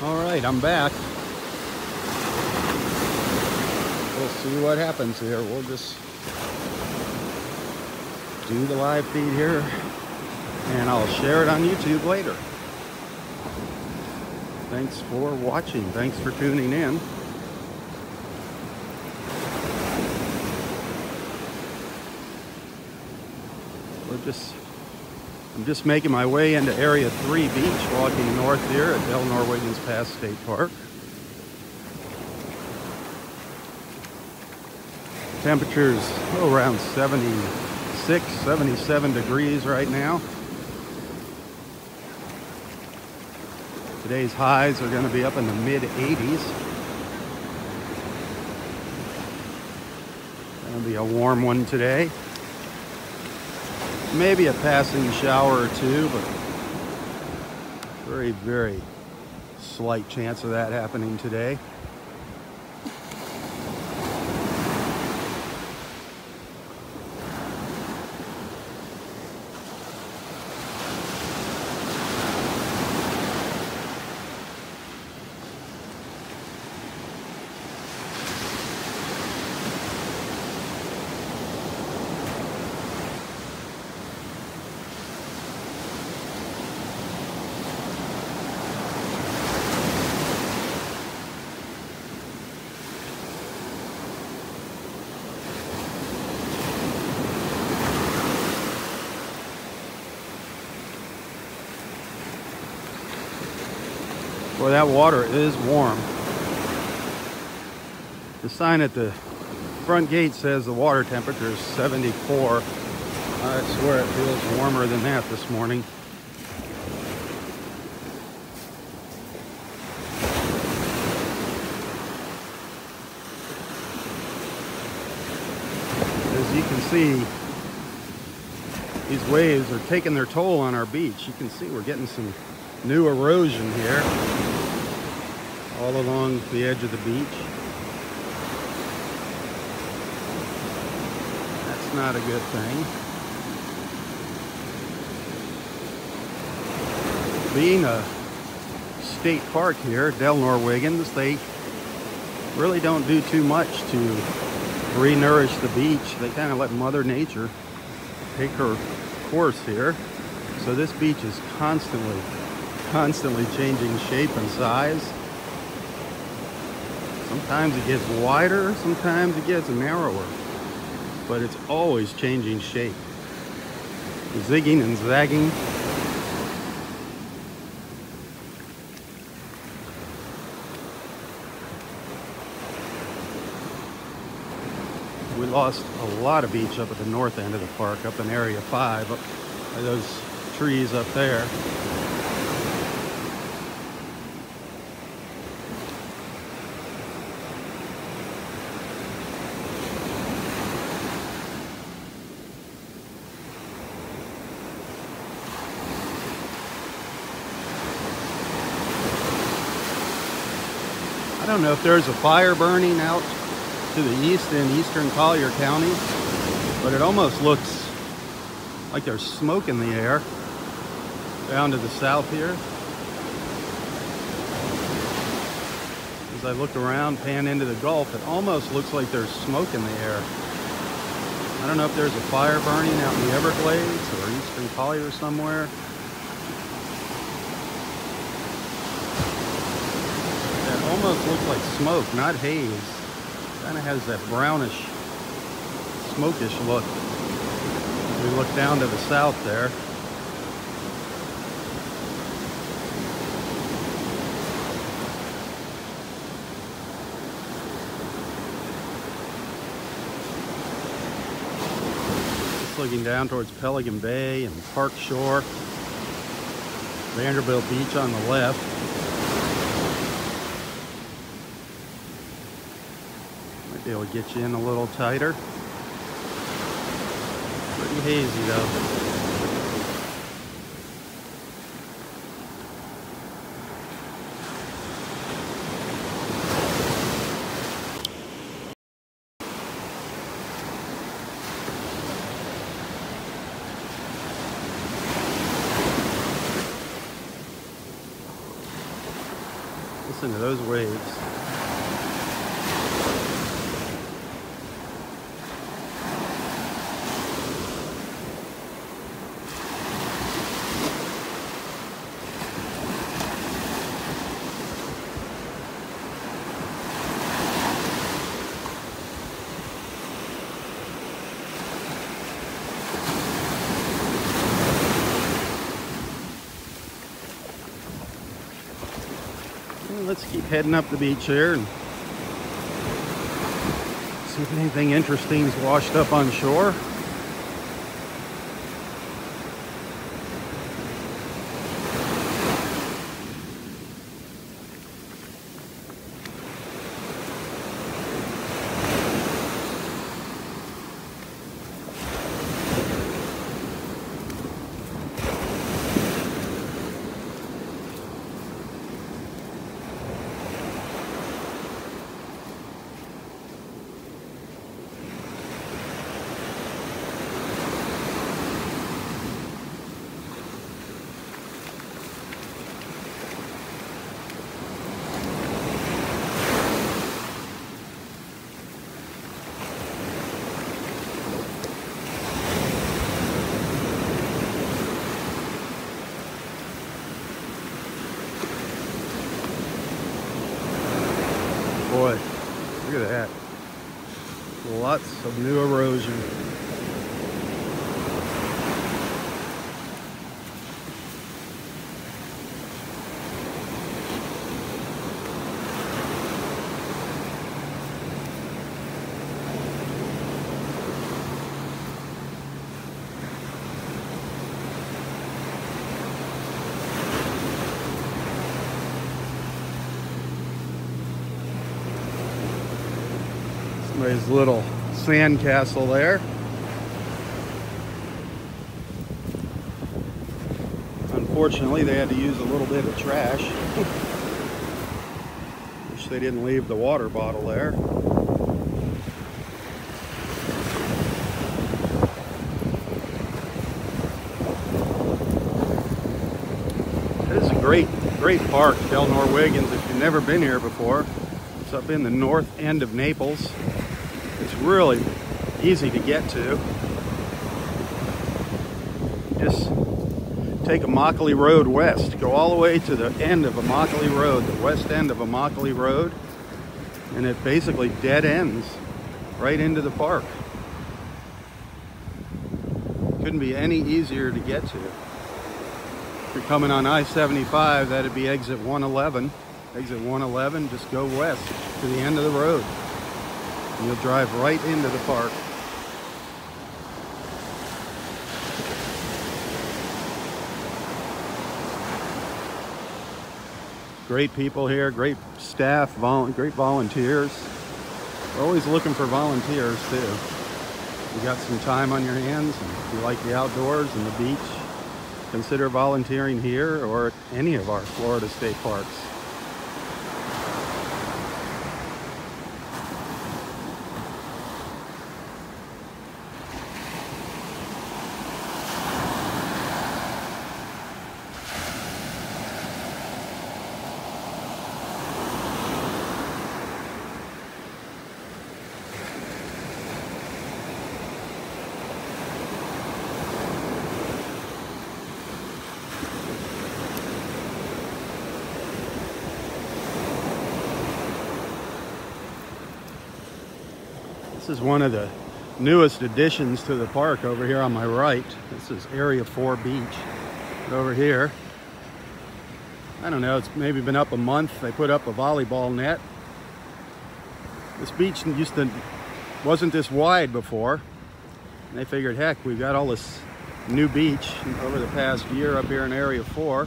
All right, I'm back. We'll see what happens here. We'll just do the live feed here, and I'll share it on YouTube later. Thanks for watching. Thanks for tuning in. I'm just making my way into Area 3 Beach, walking north here at Del Norwegians Pass State Park. Temperatures around 76, 77 degrees right now. Today's highs are going to be up in the mid-80s. Going to be a warm one today. Maybe a passing shower or two, but very, very slight chance of that happening today. Boy, that water is warm. The sign at the front gate says the water temperature is 74. I swear it feels warmer than that this morning. As you can see, these waves are taking their toll on our beach. You can see we're getting some new erosion here all along the edge of the beach. That's not a good thing. Being a state park here, Del Norwegians, they really don't do too much to re-nourish the beach. They kind of let Mother Nature take her course here. So this beach is constantly changing shape and size. Sometimes it gets wider, sometimes it gets narrower, but it's always changing shape, zigging and zagging. We lost a lot of beach up at the north end of the park, up in Area 5, up by those trees up there. I don't know if there's a fire burning out to the east in eastern Collier County, but it almost looks like there's smoke in the air down to the south here. As I look around, pan into the Gulf, it almost looks like there's smoke in the air. I don't know if there's a fire burning out in the Everglades or eastern Collier somewhere. Almost looks like smoke, not haze. Kind of has that brownish, smokish look. We look down to the south there. Just looking down towards Pelican Bay and Park Shore. Vanderbilt Beach on the left. Be able to get you in a little tighter. Pretty hazy though. Listen to those waves. Let's keep heading up the beach here and see if anything interesting is washed up on shore. Boy, look at that. Lots of new erosion. Somebody's little sand castle there. Unfortunately, they had to use a little bit of trash. Wish they didn't leave the water bottle there. This is a great park, Del Norwegians, if you've never been here before. It's up in the north end of Naples. It's really easy to get to. Just take Immokalee Road west. Go all the way to the end of Immokalee Road, the west end of Immokalee Road, and it basically dead ends right into the park. Couldn't be any easier to get to. If you're coming on I-75, that'd be exit 111. Exit 111, just go west to the end of the road. And you'll drive right into the park. Great people here, great staff, great volunteers. We're always looking for volunteers too. If you got some time on your hands and if you like the outdoors and the beach, consider volunteering here or at any of our Florida state parks. This is one of the newest additions to the park over here on my right. This is Area 4 Beach over here. I don't know, it's maybe been up a month. They put up a volleyball net. This beach wasn't this wide before. And they figured, heck, we've got all this new beach over the past year up here in Area 4.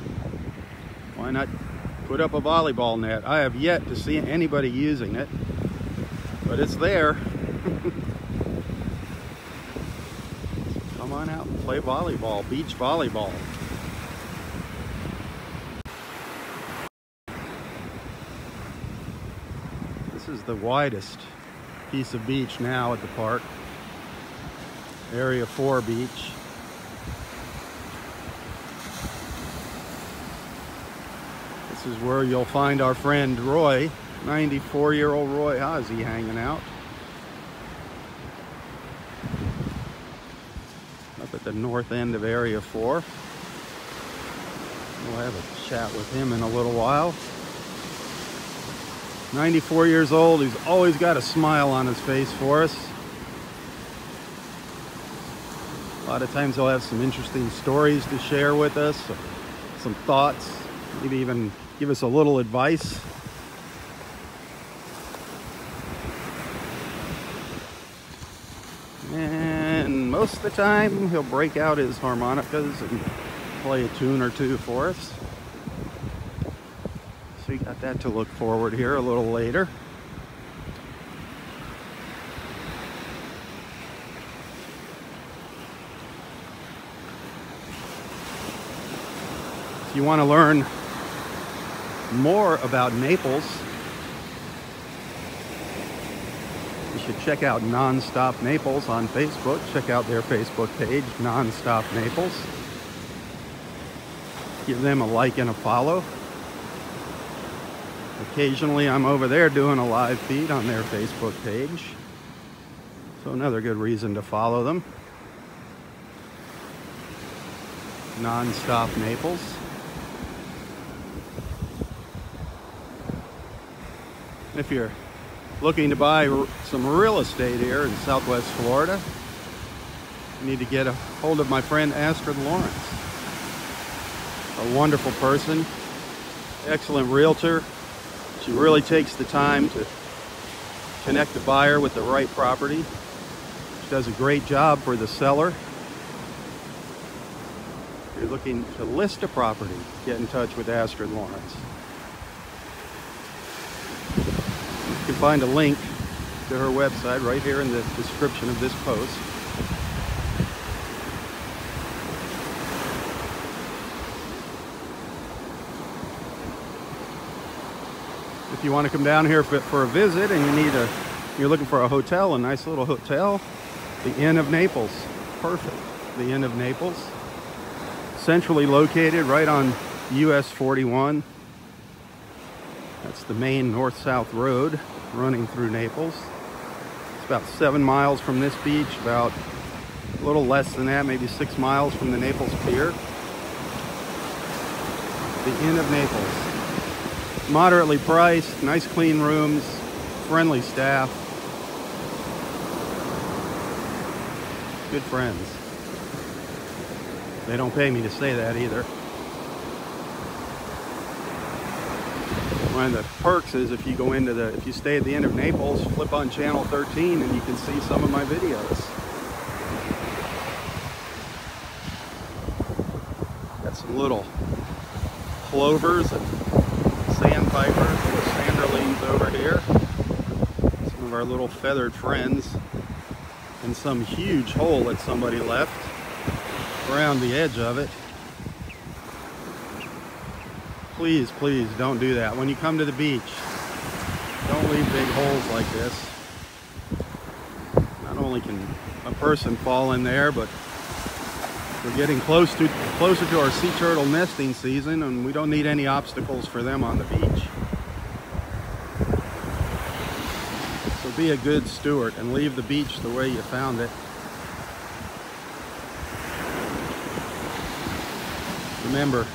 Why not put up a volleyball net? I have yet to see anybody using it, but it's there. Come on out and play volleyball, beach volleyball. This is the widest piece of beach now at the park. Area 4 Beach. This is where you'll find our friend Roy, 94-year-old Roy Hazy, hanging out. Up at the north end of Area 4. We'll have a chat with him in a little while. 94 years old, he's always got a smile on his face for us. A lot of times he'll have some interesting stories to share with us, some thoughts, maybe even give us a little advice. And most of the time he'll break out his harmonicas and play a tune or two for us. So you got that to look forward here a little later. If you want to learn more about Naples, you should check out Nonstop Naples on Facebook. Check out their Facebook page, Nonstop Naples. Give them a like and a follow. Occasionally I'm over there doing a live feed on their Facebook page. So another good reason to follow them. Nonstop Naples. If you're looking to buy some real estate here in Southwest Florida, you need to get a hold of my friend Astrid Lawrence. A wonderful person, excellent realtor. She really takes the time to connect the buyer with the right property. She does a great job for the seller. If you're looking to list a property, get in touch with Astrid Lawrence. You can find a link to her website right here in the description of this post. If you want to come down here for a visit and you're looking for a hotel, a nice little hotel, the Inn of Naples. Perfect. The Inn of Naples. Centrally located right on US 41. That's the main north-south road running through Naples. It's about 7 miles from this beach, about a little less than that, maybe 6 miles from the Naples Pier. The Inn of Naples. Moderately priced, nice clean rooms, friendly staff. Good friends. They don't pay me to say that either. One of the perks is if you stay at the Inn of Naples, flip on channel 13 and you can see some of my videos. Got some little plovers and sandpipers, little sanderlings over here. Some of our little feathered friends. And some huge hole that somebody left around the edge of it. Please, please don't do that. When you come to the beach, don't leave big holes like this. Not only can a person fall in there, but we're getting closer to our sea turtle nesting season, and we don't need any obstacles for them on the beach. So be a good steward and leave the beach the way you found it. Remember,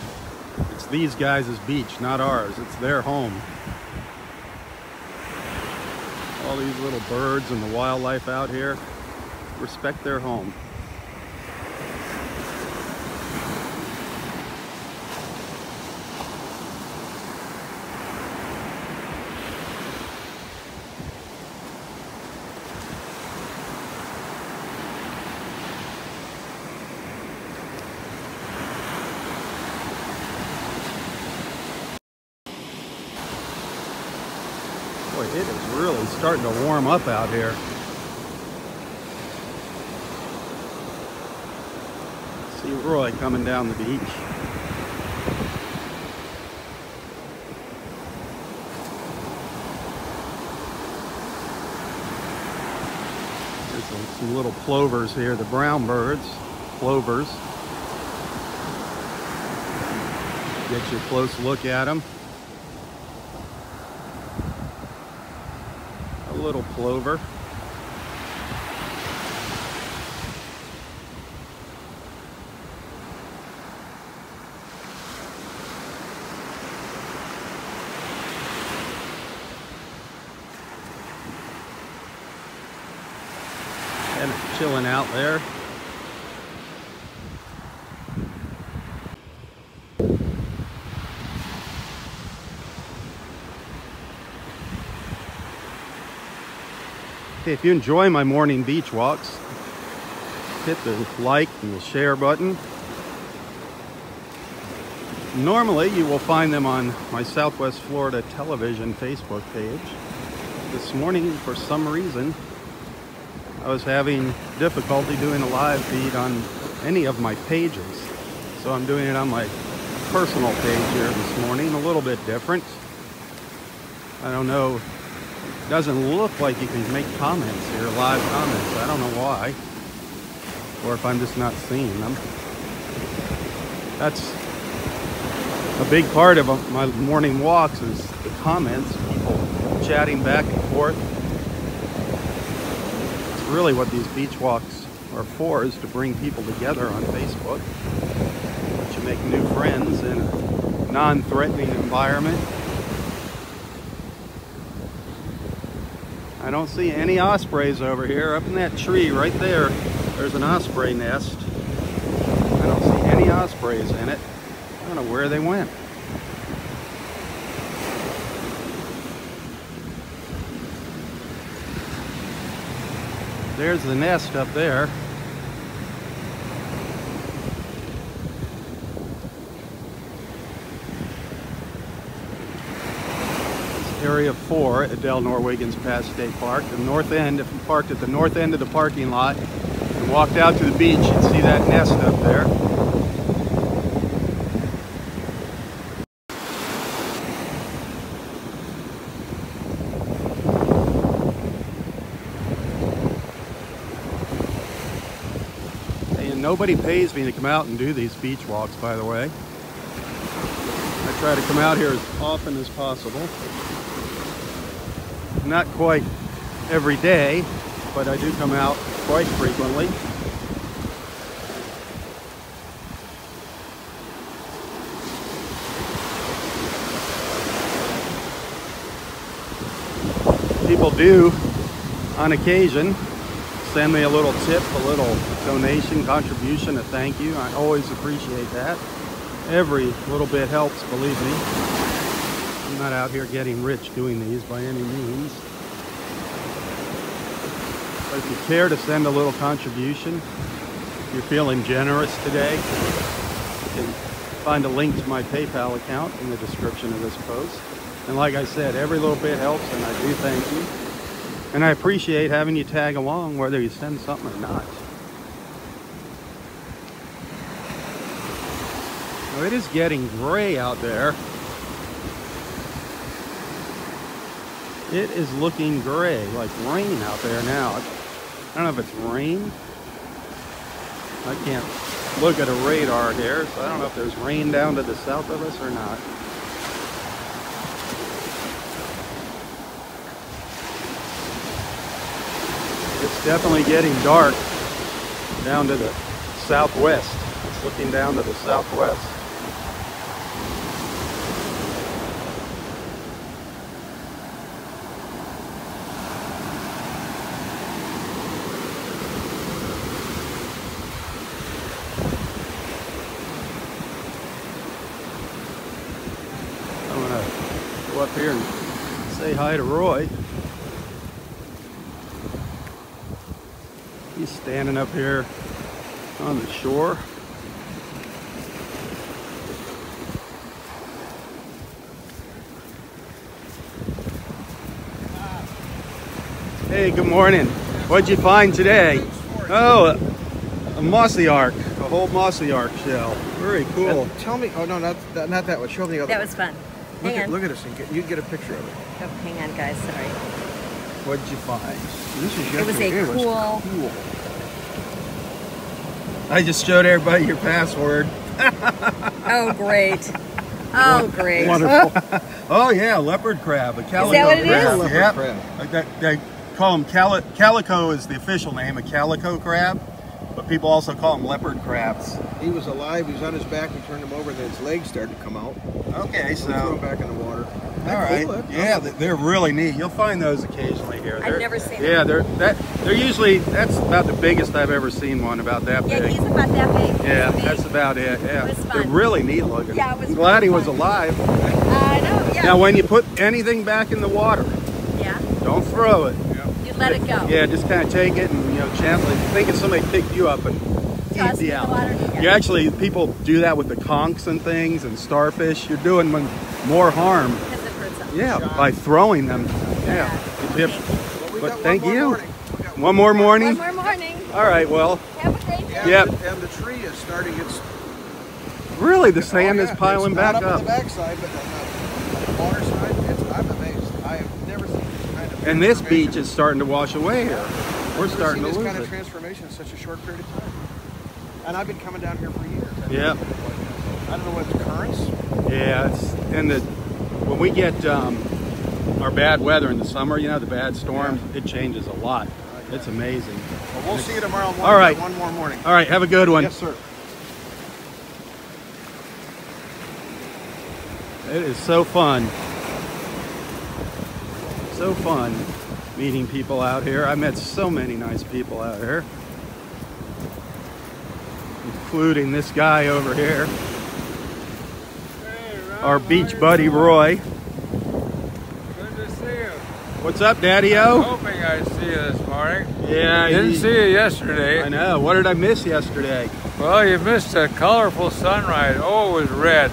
it's these guys' beach, not ours. It's their home. All these little birds and the wildlife out here, respect their home. Boy, it is really starting to warm up out here. See Roy coming down the beach. There's some little plovers here, the brown birds, plovers. Get you a close look at them. little plover. And chilling out there. Hey, if you enjoy my morning beach walks, hit the like and the share button. Normally, you will find them on my Southwest Florida television Facebook page. This morning, for some reason, I was having difficulty doing a live feed on any of my pages. So I'm doing it on my personal page here this morning, a little bit different. I don't know. Doesn't look like you can make comments here, live comments. I don't know why, or if I'm just not seeing them. That's a big part of my morning walks, is the comments, people chatting back and forth. It's really what these beach walks are for, is to bring people together on Facebook, to make new friends in a non-threatening environment. I don't see any ospreys over here. Up in that tree right there, there's an osprey nest. I don't see any ospreys in it. I don't know where they went. There's the nest up there. Area 4 at Del Norwegian's Pass State Park. The north end, if you parked at the north end of the parking lot and walked out to the beach, you'd see that nest up there. And nobody pays me to come out and do these beach walks, by the way. I try to come out here as often as possible. Not quite every day, but I do come out quite frequently. People do, on occasion, send me a little tip, a little donation, contribution, a thank you. I always appreciate that. Every little bit helps, believe me. I'm not out here getting rich doing these by any means. But if you care to send a little contribution, if you're feeling generous today, you can find a link to my PayPal account in the description of this post. And like I said, every little bit helps, and I do thank you. And I appreciate having you tag along, whether you send something or not. Now, it is getting gray out there. It is looking gray, like rain out there now. I don't know if it's rain. I can't look at a radar here, so I don't know if there's rain down to the south of us or not. It's definitely getting dark down to the southwest. It's looking down to the southwest. Go up here and say hi to Roy. He's standing up here on the shore. Hey, good morning. What'd you find today? Oh, a mossy arc, a whole mossy arc shell. Very cool. Tell me, oh no, not that one. Show me the other That one. was fun. Look at us and you can get a picture of it. Oh, hang on, guys. Sorry. What'd you find? This is It was yesterday. a cool. Cool. I just showed everybody your password. Oh, great. Oh, great. Wonderful. Oh yeah, leopard crab, a calico Is that what it crab. is? Yep. Leopard crab. Like that call them calico is the official name, a calico crab, but people also call them leopard crabs. He was alive. He was on his back. We turned him over, and then his legs started to come out. Okay, so we threw him back in the water. all right, yeah, they're really neat. You'll find those occasionally here. I've never seen Yeah, them. they're usually, that's about the biggest I've ever seen one, about that Yeah, big. he's about that big. Yeah, Big. that's about it. Yeah, It was they're fun. really neat looking. Yeah, it was I'm glad really he was fun. alive. I know, yeah. Now, when you put anything back in the water, Yeah, don't throw it. you let it go. Yeah, just kind of take it and gently. Think if somebody picked you up and Toss eat it you in the out. water. Yeah. You actually, people do that with the conchs and things and starfish. You're doing them more harm. Because it hurts them. Yeah, by throwing them. Yeah. Yep. Well, we But got thank one more you. morning. We got One more morning. One more morning. All right. Well, Have a great day. And, Yep. and the tree is starting its really, the sand oh, is yeah, piling it's back not up up. on the backside, but on the water side, I'm amazed. I have never seen this kind of And this transformation. beach is starting to wash away here. We're I've never starting to seen lose this kind of it. transformation in such a short period of time. And I've been coming down here for years. Yeah. I don't know what the currents. Yeah, it's and when we get our bad weather in the summer, the bad storms, it changes a lot. It's amazing. Well, we'll see you tomorrow morning. All right. One more morning. All right, have a good one. Yes, sir. It is so fun. So fun meeting people out here. I met so many nice people out here, including this guy over here, our beach buddy Roy. Good to see you. What's up, Daddy-O? Hoping I'd see you this morning. Yeah, Didn't see you yesterday. I know. What did I miss yesterday? Well, you missed a colorful sunrise. Oh, it was red.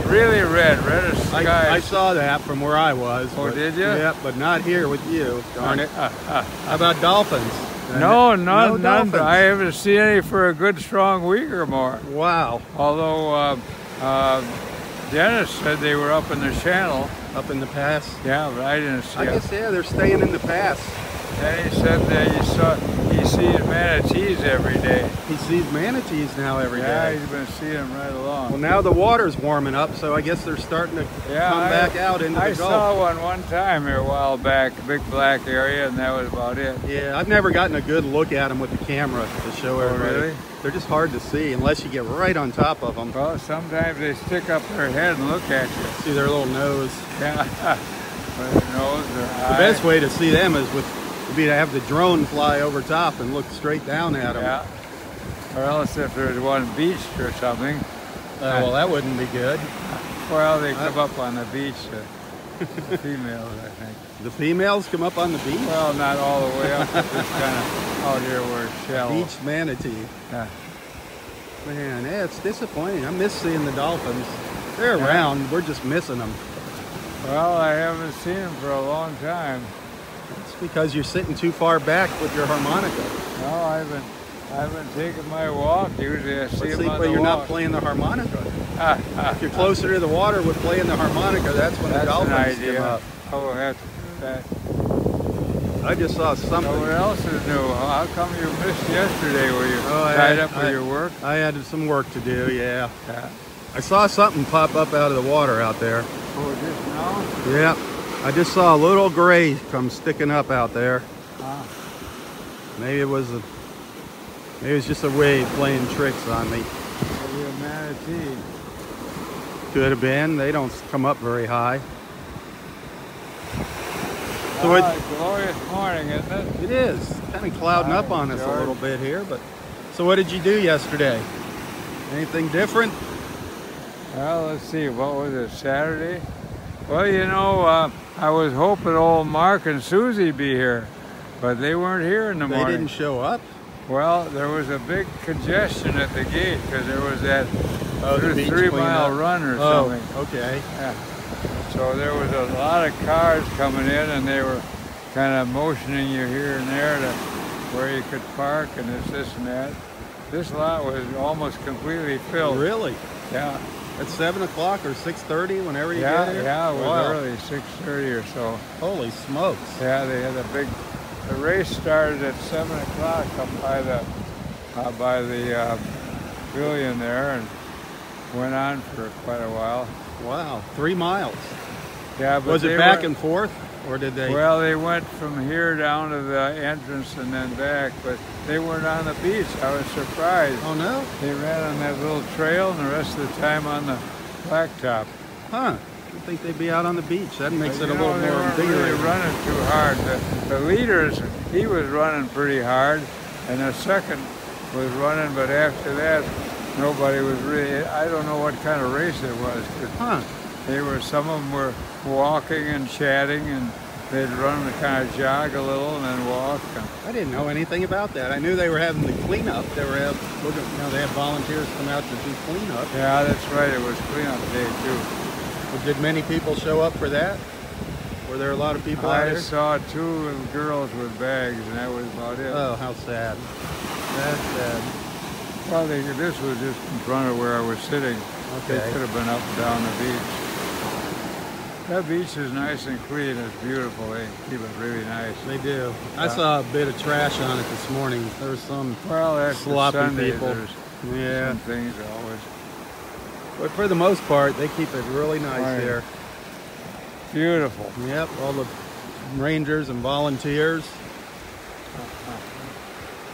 Really red. Red as I skies. saw that from where I was. Oh, but- did you? Yep, but not here with you. Darn it. How about dolphins? No, none. dolphins. I haven't seen any for a good strong week or more. Wow. Although Dennis said they were up in the channel. Up in the pass. Yeah, but I didn't see I them. guess, yeah, they're staying in the pass. Then he said that he sees manatees every day. He sees manatees now every Yeah, day. he's been seeing them right along. Well, now the water's warming up, so I guess they're starting to come back out into I the Gulf. saw one time here a while back, a big black area, and that was about it. Yeah, I've never gotten a good look at them with the camera to show everybody. really? They're just hard to see unless you get right on top of them. Well, sometimes they stick up their head and look at you. See their little nose. Yeah, with their nose, their The eye. best way to see them is would be to have the drone fly over top and look straight down at them. Yeah. Or else if there's one beached or something, Well, that wouldn't be good. well, they come up on the beach, the females, I think. The females come up on the beach. Well, not all the way up, but just kind of out here where it's shallow. Beach manatee. Yeah. Man, yeah, it's disappointing. I miss seeing the dolphins. They're Yeah. around. We're just missing them. Well, I haven't seen them for a long time. It's because you're sitting too far back with your harmonica. No, I haven't taken my walk. Usually I see But them on but the you're not walk. playing the harmonica. If If you're closer to the water with playing the harmonica, that's when the That's an dolphins idea. come up. I will have to do that. I just saw So something. what else is new? How come you missed yesterday? Were you Oh, tied up with your work? I had some work to do, yeah. Yeah. I saw something pop up out of the water out there. Oh, just now? Yeah. I just saw a little gray come sticking up out there. Ah. Maybe it was just a wave playing tricks on me. Maybe a manatee. Could have been. They don't come up very high. So Ah, glorious morning, isn't it? it is kind of clouding up on us a George. little bit here. But so what did you do yesterday? Anything different? Well, let's see. What was it, Saturday? Well, I was hoping old Mark and Susie be here, but they weren't here in the They morning. didn't show up. Well, there was a big congestion at the gate because there was that The beach 3-mile cleanup. run or Oh, something. okay. Yeah. So there was a lot of cars coming in, and they were kind of motioning you here and there to where you could park and this and that. This lot was almost completely filled. Really? Yeah. At 7 o'clock or 6:30, whenever you Yeah, get here? yeah, it was Wow. early, 6:30 or so. Holy smokes. Yeah, they had the race started at 7 o'clock up by the pavilion there and went on for quite a while. Wow. 3 miles. Yeah, but Was it they back were- and forth, or did they? Well, they went from here down to the entrance and then back, but they weren't on the beach. I was surprised. Oh no? They ran on that little trail and the rest of the time on the blacktop. Huh? I think they'd be out on the beach. That makes But, it a you little know, they more weren't really invigorating. running too hard. The leaders, he was running pretty hard, and the second was running, but after that, nobody was really. I don't know what kind of race it was. 'Cause Huh? some of them were walking and chatting, and they'd run and kind of jog a little and then walk. I didn't know anything about that. I knew they were having the cleanup. They were they had volunteers come out to do cleanup. Yeah, that's right. It was cleanup day too. Did many people show up for that? Were there a lot of people out I here? saw 2 girls with bags, and that was about it. Oh, how sad. That's sad. Well, this was just in front of where I was sitting. They Okay. could have been up and down the beach. That beach is nice and clean. It's beautiful. They keep it really nice. They do. I Yeah. saw a bit of trash on it this morning. There was some Well, that's sloppy Sunday. people. There's Yeah. some things always. But for the most part, they keep it really nice Right. here. Beautiful. Yep, all the rangers and volunteers.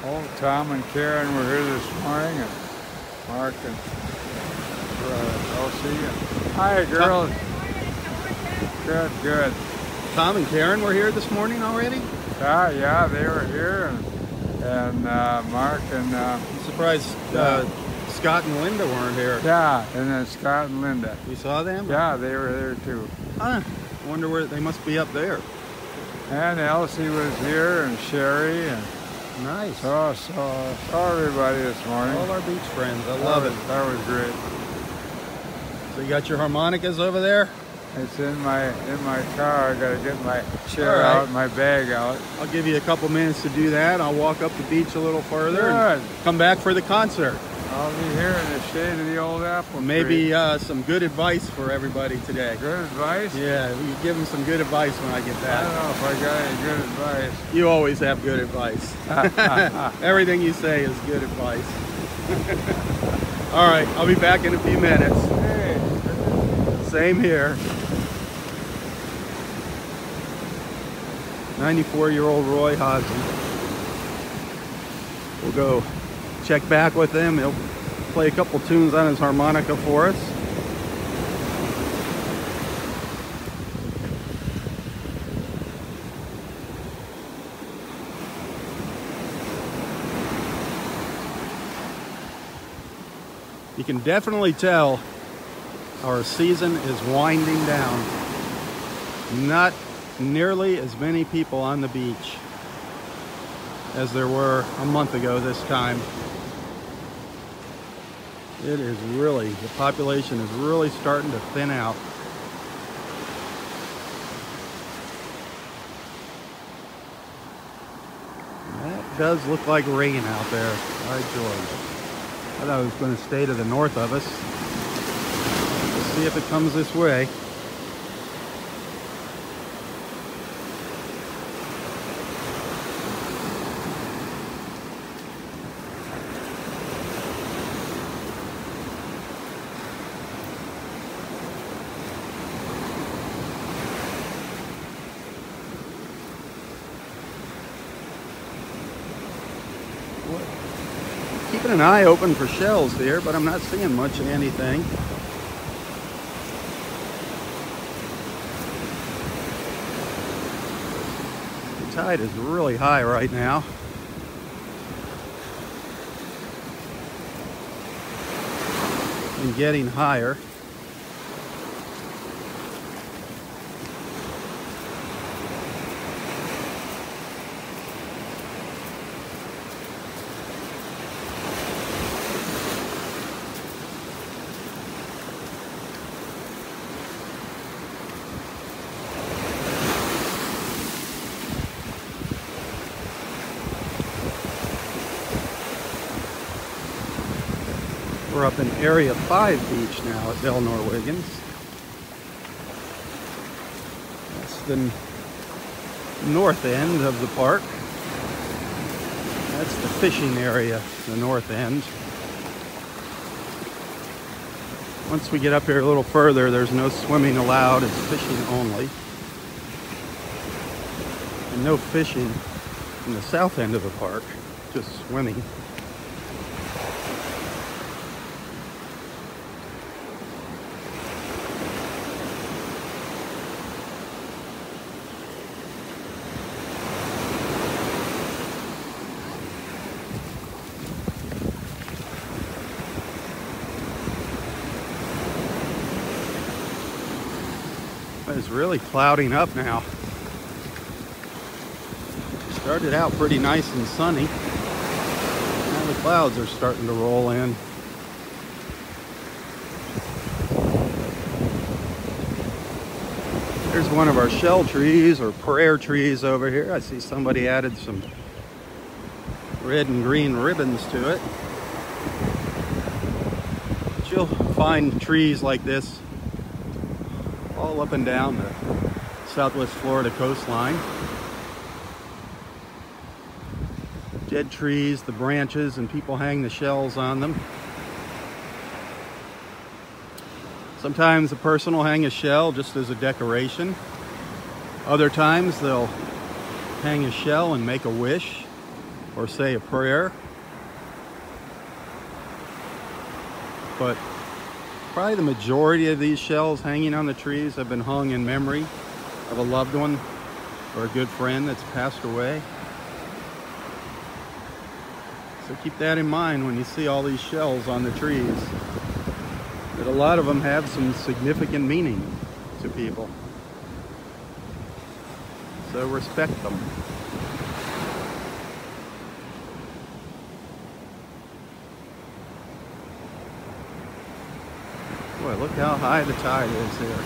Oh, Tom and Karen were here this morning, and Mark and Elsie. Hi, girls. Good, good. Tom and Karen were here this morning already? Yeah, they were here, and Mark and I'm surprised Scott and Linda weren't here. yeah, and then Scott and Linda. You saw them? Yeah, they were there too. Huh. Wonder where they must be up there. And Elsie was here, and Sherry, and Nice. saw everybody this morning. All our beach friends. I love it. That was great. So you got your harmonicas over there? It's in my car. I got to get my chair All right. out, my bag out. I'll give you a couple minutes to do that. I'll walk up the beach a little further and Good. come back for the concert. I'll be here in the shade of the old apple Maybe tree. some good advice for everybody today. Good advice? Yeah, you give them some good advice when I get I back. don't know if I got any good advice. You always have good advice. Everything you say is good advice. All right, I'll be back in a few minutes. Hey, Same here. 94-year-old Roy Hodgson. We'll go check back with him. He'll play a couple tunes on his harmonica for us. You can definitely tell our season is winding down. Not nearly as many people on the beach as there were a month ago this time. It is really, the population is really starting to thin out. That does look like rain out there. By George. I thought it was going to stay to the north of us. Let's see if it comes this way. Keeping an eye open for shells here, but I'm not seeing much of anything. The tide is really high right now. And getting higher. We're up in Area 5 beach now at Del Norwiggins. That's the north end of the park. That's the fishing area, the north end. Once we get up here a little further, there's no swimming allowed, it's fishing only. And no fishing in the south end of the park, just swimming. It's really clouding up now. Started out pretty nice and sunny. Now the clouds are starting to roll in. Here's one of our shell trees or prayer trees over here. I see somebody added some red and green ribbons to it. But you'll find trees like this all up and down the Southwest Florida coastline. Dead trees, the branches, and people hang the shells on them. Sometimes a person will hang a shell just as a decoration. Other times they'll hang a shell and make a wish or say a prayer. But probably the majority of these shells hanging on the trees have been hung in memory of a loved one or a good friend that's passed away. So keep that in mind when you see all these shells on the trees, that a lot of them have some significant meaning to people. So respect them. Boy, look how high the tide is here.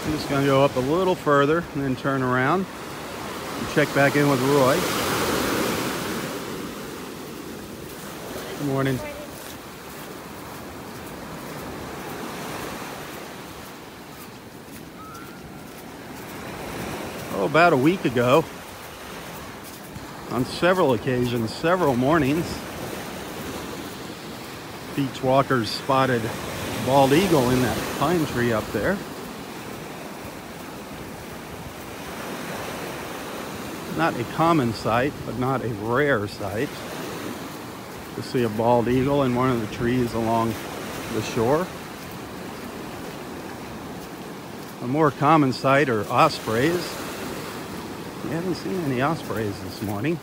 I'm just going to go up a little further and then turn around and check back in with Roy. Good morning. Oh, about a week ago, on several occasions, several mornings, beach walkers spotted a bald eagle in that pine tree up there. Not a common sight, but not a rare sight to see a bald eagle in one of the trees along the shore. A more common sight are ospreys. We haven't seen any ospreys this morning.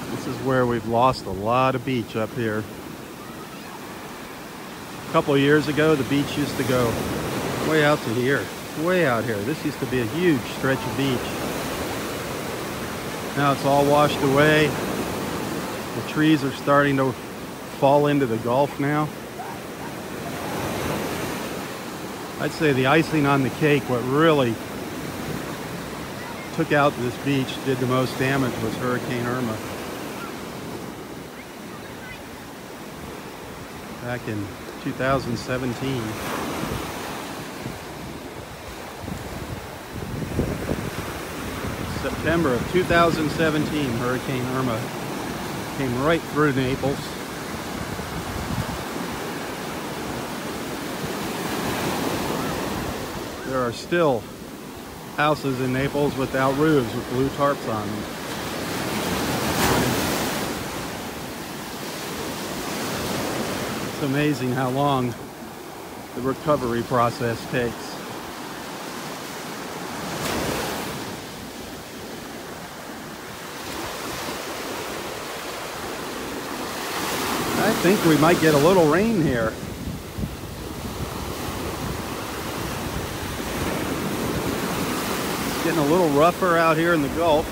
This is where we've lost a lot of beach up here. A couple of years ago, the beach used to go way out to here, way out here. This used to be a huge stretch of beach. Now it's all washed away. The trees are starting to fall into the Gulf now. I'd say the icing on the cake, what really took out this beach, did the most damage, was Hurricane Irma. Back in 2017. September of 2017, Hurricane Irma came right through Naples. There are still houses in Naples without roofs with blue tarps on them. It's amazing how long the recovery process takes. I think we might get a little rain here. It's getting a little rougher out here in the Gulf.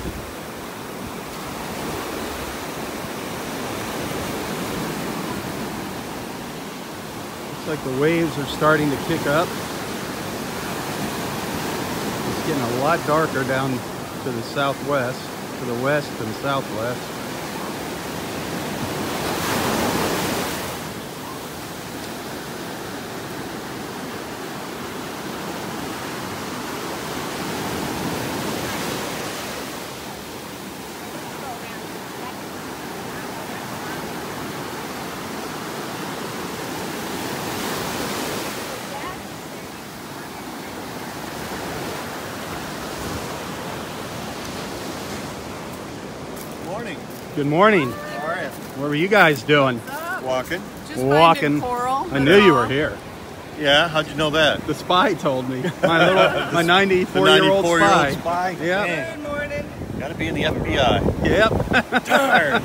Looks like the waves are starting to kick up. It's getting a lot darker down to the southwest, to the west and southwest. Morning. Good morning. How are you? What were you guys doing? Walking. Just Walking. finding coral. I knew you were here. Yeah, how'd you know that? The spy told me. My 94-year-old spy. spy? Yeah. Good morning. Gotta be in the FBI. Yep. Darn.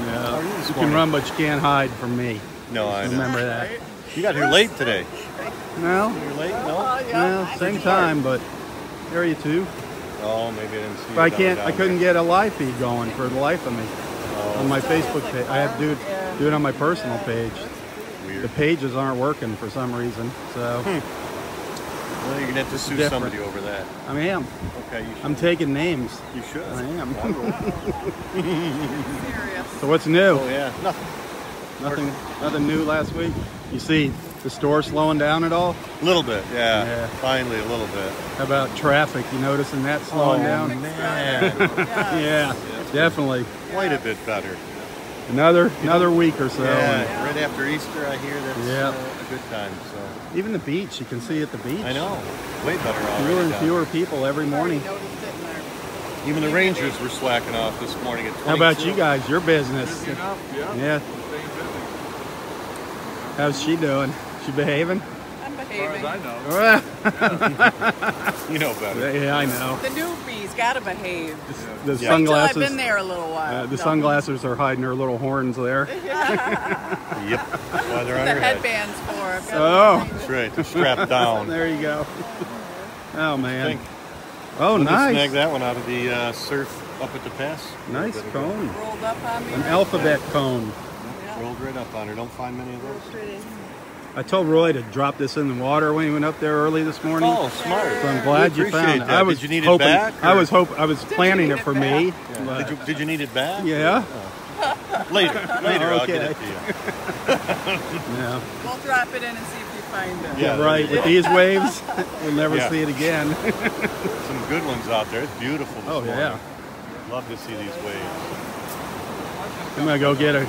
Yeah. You can run, but you can't hide from me. No, I know. Remember that. You got here late today. No. You're late? No? Well, same time, but there you two. Oh, maybe I didn't see you. But down I couldn't get a live feed going for the life of me on my Facebook page. I have to do it on my personal page. Weird. The pages aren't working for some reason, so Well, you're gonna have to sue different. somebody over that. I am. Okay, you should. I'm taking names. You should. I am. Serious. So what's new? Oh yeah, nothing. Nothing new last week. You see the store slowing down at all? A little bit, yeah. Yeah. Finally, a little bit. How about traffic? You noticing that slowing down? man. Yeah, definitely. Quite a bit better. Another week or so. Yeah, right after Easter, I hear that's Yep. a good time. So Even the beach, you can see at the beach. I know, way better already. Fewer and down fewer people every morning. Noticed it in there. Even the Rangers were slacking off this morning at 22. How about you guys? Your business? Yeah. How's she doing? She behaving? I'm behaving. You know better. Yeah, I know. The newbies gotta behave. The Wait till I've sunglasses. been there a little while. The No. sunglasses are hiding her little horns there. Yep. While they're on The her head. headbands for. Oh, That's right. They're strapped down. there you go. Oh I man. think. Oh, We'll just nice. snag that one out of the surf up at the pass. Nice cone. Rolled up on me. An right alphabet cone. Yeah. Rolled right up on her. Don't find many of those. Pretty. I told Roy to drop this in the water when he went up there early this morning. Oh, smart. So I'm glad We you appreciate found it. that. I was Did you need hoping, it back? I or- was planning need it it for back? me. Yeah. but- Did you need it back? Yeah. Later. I'll okay. get it to you. Yeah. We'll drop it in and see if you find it. Yeah, there Right. you With go. these waves, we'll never Yeah. see it again. Some good ones out there. It's beautiful this Oh morning. yeah. Love to see these waves. I'm gonna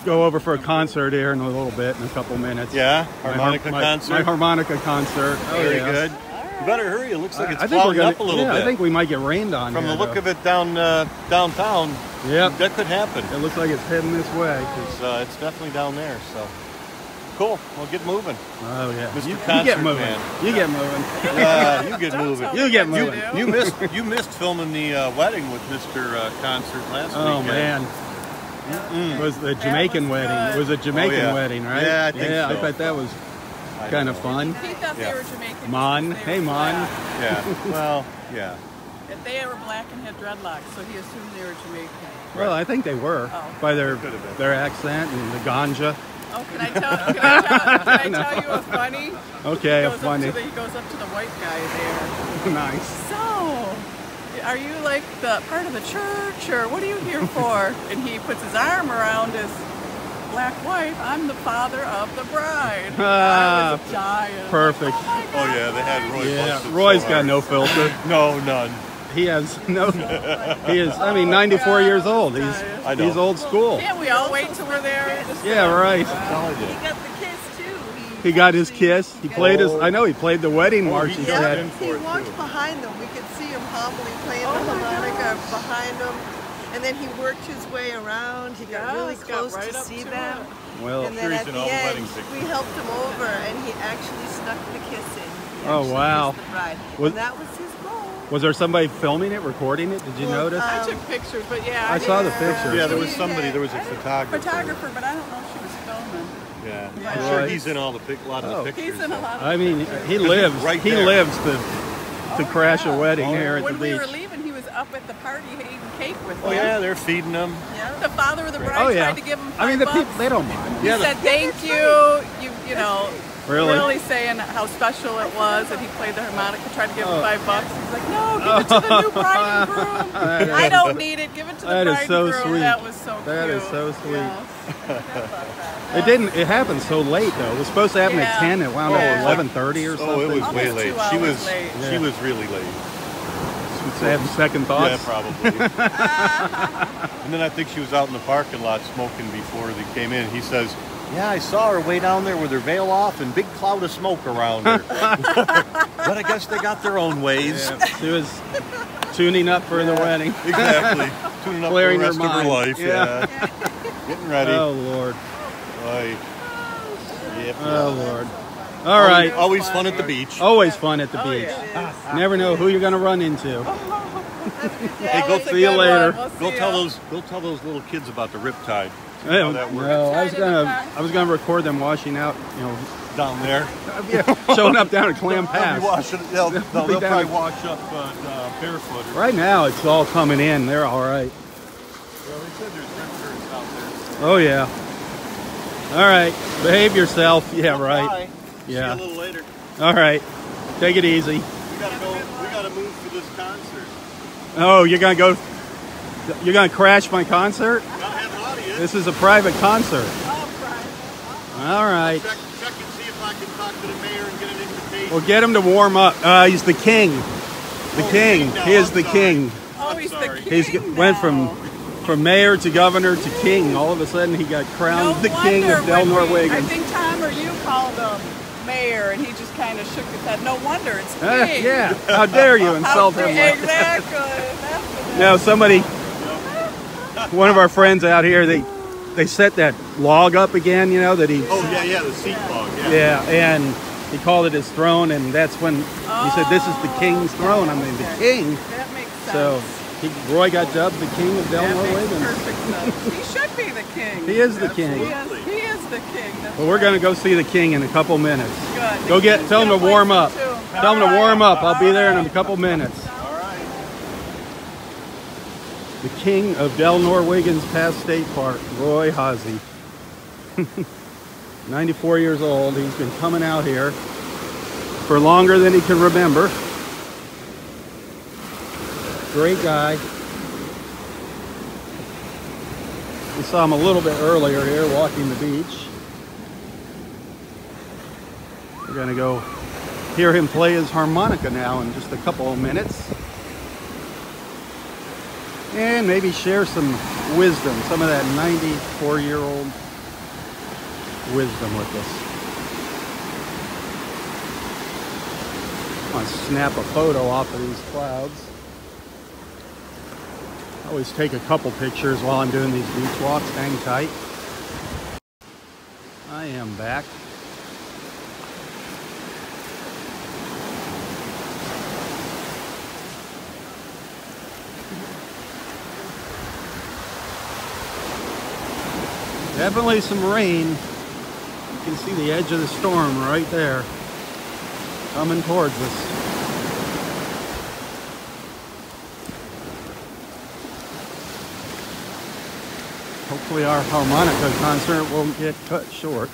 go over for a concert here in a little bit, in a couple minutes. Yeah, My harmonica concert. My harmonica concert. Oh, Very yeah. good. You better hurry. It looks like it's I think we're clouding up a little yeah, bit. I think we might get rained on. From here, the look though. of it downtown, Yep. that could happen. It looks like it's heading this way. It's definitely down there. So cool. Well, get moving. Oh yeah. Mr. You Concert get moving. Man. You get moving. You get moving. You get moving. You missed filming the wedding with Mr. Concert last Oh weekend. man. It was the Jamaican was wedding. good. It was a Jamaican yeah. wedding, right? Yeah, I think I so. bet that was I kind know. of fun. He thought Yeah. they were Jamaican. Mon. because they Hey, were Mon. black. Yeah. Well, yeah. If they were black and had dreadlocks, so he assumed they were Jamaican. Well, I think they were Oh. by their Could have been. their accent and the ganja. Oh, can I tell you a funny? Okay, He a goes funny. He goes up to the white guy there. Nice. So, are you like the part of the church, or what are you here for? And he puts his arm around his black wife. I'm the father of the bride. I was dying. Perfect. Oh yeah, they had Roy. Yeah, busted Roy's so got hard. no filter. No, none. He has no. He is. I mean, 94 years old. I know. He's old school. Can't we all wait till we're there? Yeah, right. He got the kiss too. He got his kiss. He played his. I know he played the wedding march. He got said. in He for it, walked too. behind them. We could see him humbly playing the harmonica behind them. And then he worked his way around. He got really close right to up see to them. it. Well, And then Sure, at he's the in all the end, wedding pictures. we helped him over, and he actually snuck the kiss in. He Oh, actually wow. kissed the bride. Was- And that was his goal. was there somebody filming it, recording it? Did you Well, notice? I took pictures, but yeah. I saw the didn't- pictures. Yeah, there was somebody. There was a photographer. Photographer, but I don't know if she was filming. Yeah, Yeah. I'm sure Right. he's in all the a lot of Oh. the pictures. He's in a lot of I mean, he lives. right He there. lives to crash a yeah. wedding Oh, here at the When we beach. were leaving, he was up at the party eating cake with Oh them. yeah, they're feeding them. The father of the bride Oh yeah. tried to give him I mean, the $5. people they don't mind. He Yeah, said thank you. You know, Really? saying how special it was, and he played the harmonica, tried to give him Oh. $5. He's like, no, give it to the new bride and groom. I don't need it. Give it to the That is bride so and groom. sweet. That was so cute. That is so sweet. Yeah. It didn't. It happened so late though. It was supposed to happen at Yeah. 10. It wound up Yeah. at 11:30 or something. Oh, it was way Almost late. 2 She hours was late. Yeah. she was really late. She's having second thoughts. Yeah, probably. And then I think she was out in the parking lot smoking before they came in. He says, "Yeah, I saw her way down there with her veil off and big cloud of smoke around her." But I guess they got their own ways. Yeah, she was tuning up for the wedding. Exactly. Tuning up Clearing for her the rest of mind. her life. Yeah. Yeah. Getting ready. Oh Lord. Aye. Yep. Oh Lord. All right. Always fun at the beach. Always fun at the Oh, beach. yeah. Never know who you're gonna run into. Hey, go That was a see you good later. one. We'll Go see tell ya. those little kids about the riptide. Yeah, How that works. no, I Riptide was gonna record them washing out. Down there. Showing up down at Clam Pass. They'll be probably down. wash up barefoot. Right now, it's all coming in. They're all right. Well, they said there's rip currents out there. Oh yeah. All right. Behave yourself. Yeah. Right. Bye. Yeah. See you a little later. All right. Take it easy. We gotta go. We gotta move for this concert. Oh, you're gonna go. You're gonna crash my concert. Gotta have an audience. This is a private concert. All right. Check and see if I can talk to the mayor and get an invitation. Well, get him to warm up. He's the king. The Oh, king. king now, He is I'm the sorry. king. Oh, he's sorry. the He's king went now. from mayor to governor to king. All of a sudden, he got crowned the king wonder of Del when I Norwegian. think Tom or you called him mayor, and he just kind of shook his head. No wonder it's king. Yeah. How dare you How insult him? Like exactly. That's what Now, somebody, one of our friends out here, they set that log up again. You know that he. Oh yeah, the seat log. Yeah. Yeah, and he called it his throne, and that's when he said, "This is the king's throne." I mean, the king. that makes sense. So Roy got dubbed the king of Del that makes Norwegian. perfect sense. He should be the king. He is the king. He is the king. That's But we're gonna go see the king in a couple minutes. good. Go The king's tell him to gonna warm play up. some too. Tell him to All warm right. up. I'll be there in All a couple minutes. All right. The king of Del Norwegian's past state park, Roy Hazy. 94 years old. He's been coming out here for longer than he can remember. Great guy. We saw him a little bit earlier here walking the beach. We're going to go hear him play his harmonica now in just a couple of minutes. And maybe share some wisdom, some of that 94-year-old wisdom with us. I'm going to snap a photo off of these clouds. I always take a couple pictures while I'm doing these beach walks. Hang tight. I am back. Definitely some rain. You can see the edge of the storm right there coming towards us. Hopefully our harmonica concert won't get cut short.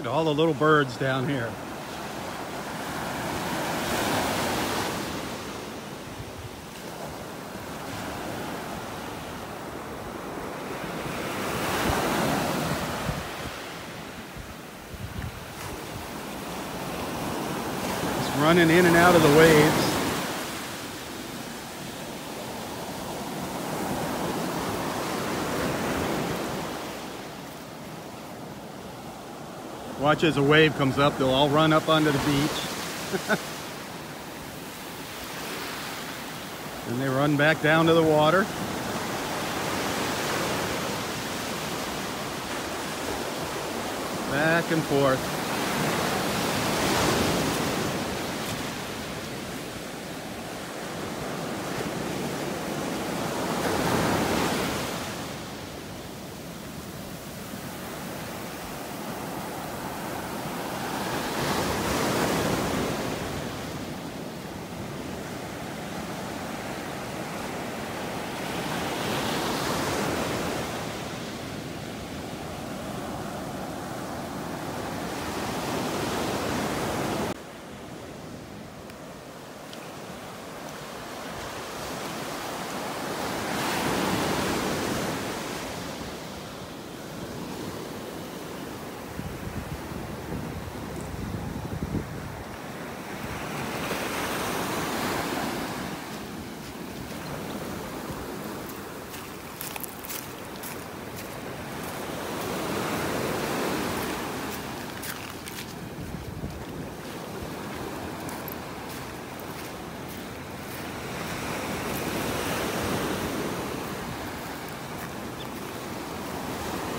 at all the little birds down here. Just running in and out of the waves. Watch as a wave comes up, they'll all run up onto the beach. And they run back down to the water. Back and forth.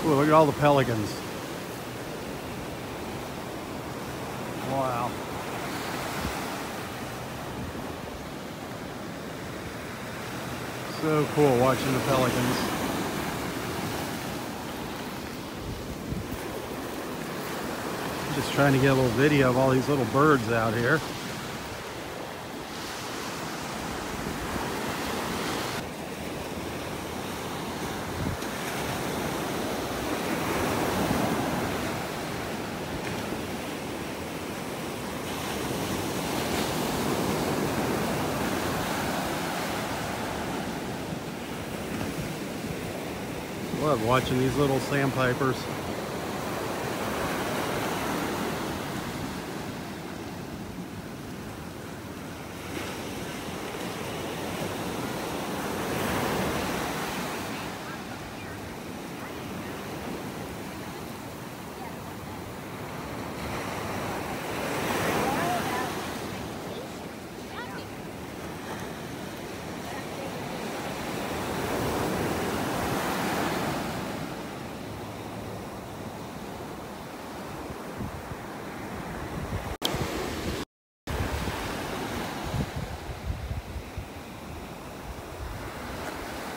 Ooh, look at all the pelicans. Wow. So cool watching the pelicans. I'm just trying to get a little video of all these little birds out here. Love watching these little sandpipers.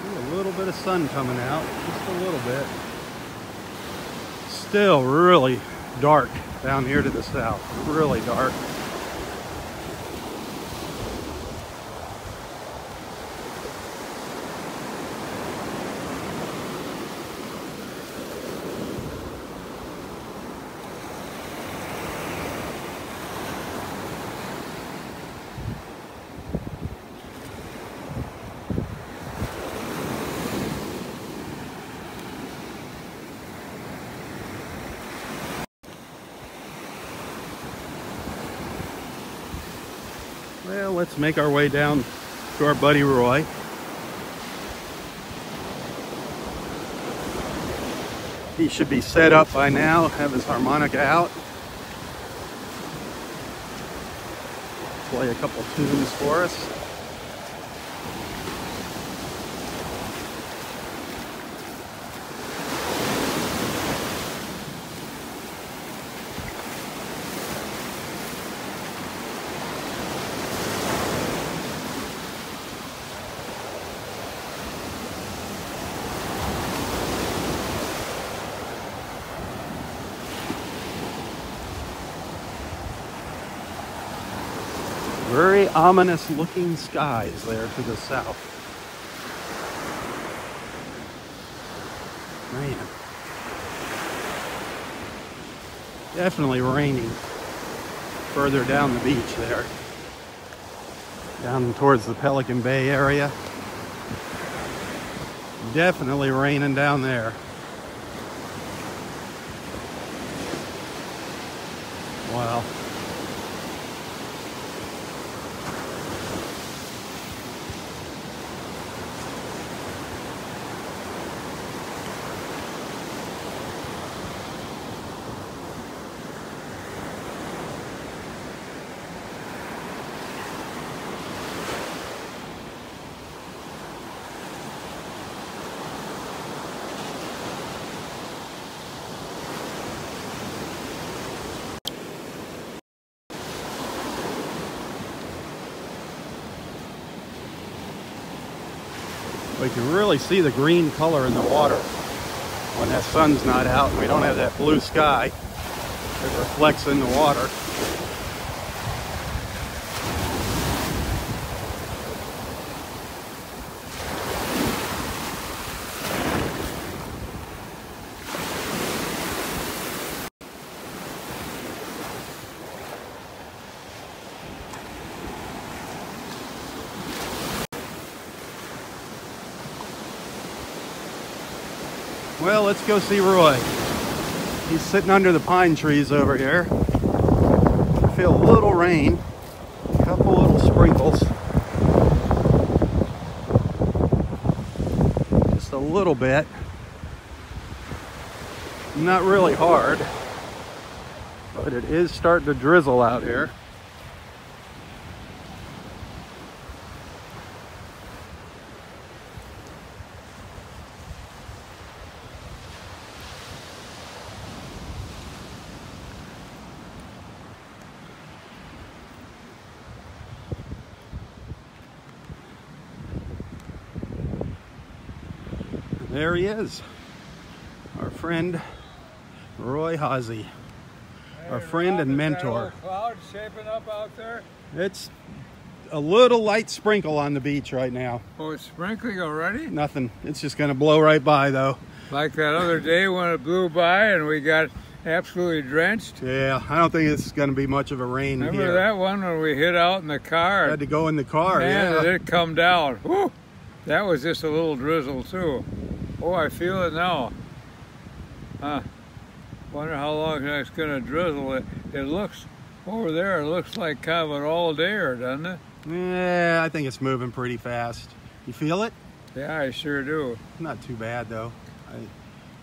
A little bit of sun coming out, just a little bit. Still really dark down here to the south, really dark. Well, let's make our way down to our buddy Roy. He should be set up by now, have his harmonica out. Play a couple tunes for us. Very ominous looking skies there to the south. Man. Definitely raining further down the beach there. Down towards the Pelican Bay area. Definitely raining down there. Wow. We can really see the green color in the water when that sun's not out and we don't have that blue sky. It reflects in the water. Well, let's go see Roy. He's sitting under the pine trees over here. I feel a little rain, a couple little sprinkles. Just a little bit. Not really hard, but it is starting to drizzle out here. There he is, our friend Roy Hazy, our friend and mentor. Cloud shaping up out there? It's a little light sprinkle on the beach right now. Oh, it's sprinkling already? Nothing. It's just going to blow right by, though. Like that other day when it blew by and we got absolutely drenched? Yeah, I don't think it's going to be much of a rain Remember here. that one when we hid out in the car? Had to go in the car, Man, yeah. did it come down. Whew. That was just a little drizzle, too. Oh, I feel it now. Huh. Wonder how long that's going to drizzle. It looks, over there, it looks like kind of an all-dayer, doesn't it? Yeah, I think it's moving pretty fast. You feel it? Yeah, I sure do. Not too bad, though. I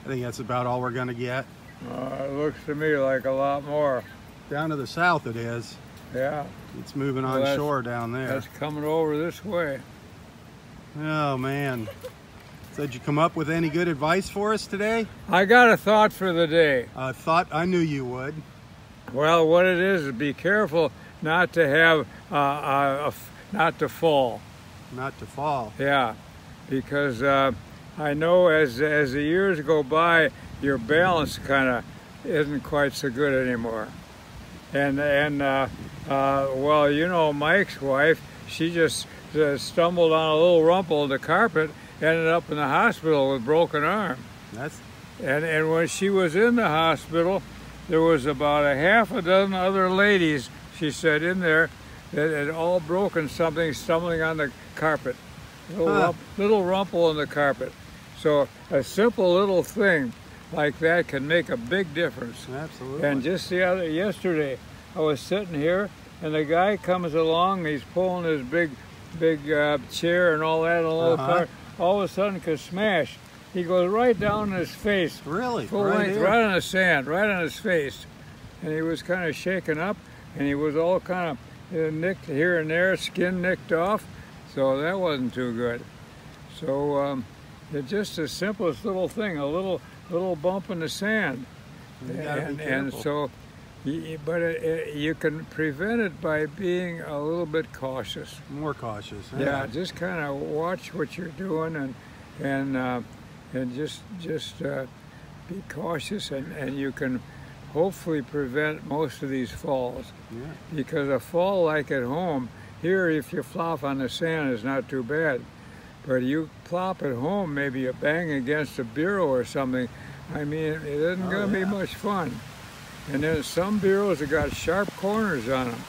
think that's about all we're going to get. It looks to me like a lot more. Down to the south it is. Yeah. It's moving Well, on shore down there. That's coming over this way. Oh, man. So did you come up with any good advice for us today? I got a thought for the day. I thought I knew you would. Well, what it is be careful not to have, not to fall. Not to fall. Yeah, because I know as the years go by, your balance kind of isn't quite so good anymore. And well, you know, Mike's wife, she just stumbled on a little rumple in the carpet, ended up in the hospital with broken arm. And when she was in the hospital, there was about a half a dozen other ladies, she said, in there that had all broken something, stumbling on the carpet. Little rumple in the carpet. So a simple little thing like that can make a big difference. Absolutely. And just yesterday, I was sitting here, and the guy comes along, he's pulling his big chair and all that, all of a sudden, smash, he goes right down in his face. Really? Full length, right on the sand, right on his face. And he was kind of shaken up, and he was all kind of nicked here and there, skin nicked off, so that wasn't too good. So it's just the simplest little thing, a little bump in the sand. And so, you can prevent it by being a little bit cautious. More cautious. Yeah, just kind of watch what you're doing and just be cautious, and you can hopefully prevent most of these falls. Yeah. Because a fall like at home, here if you flop on the sand is not too bad. But you plop at home, maybe you bang against a bureau or something, I mean, it isn't going to be much fun. And then some bureaus have got sharp corners on them.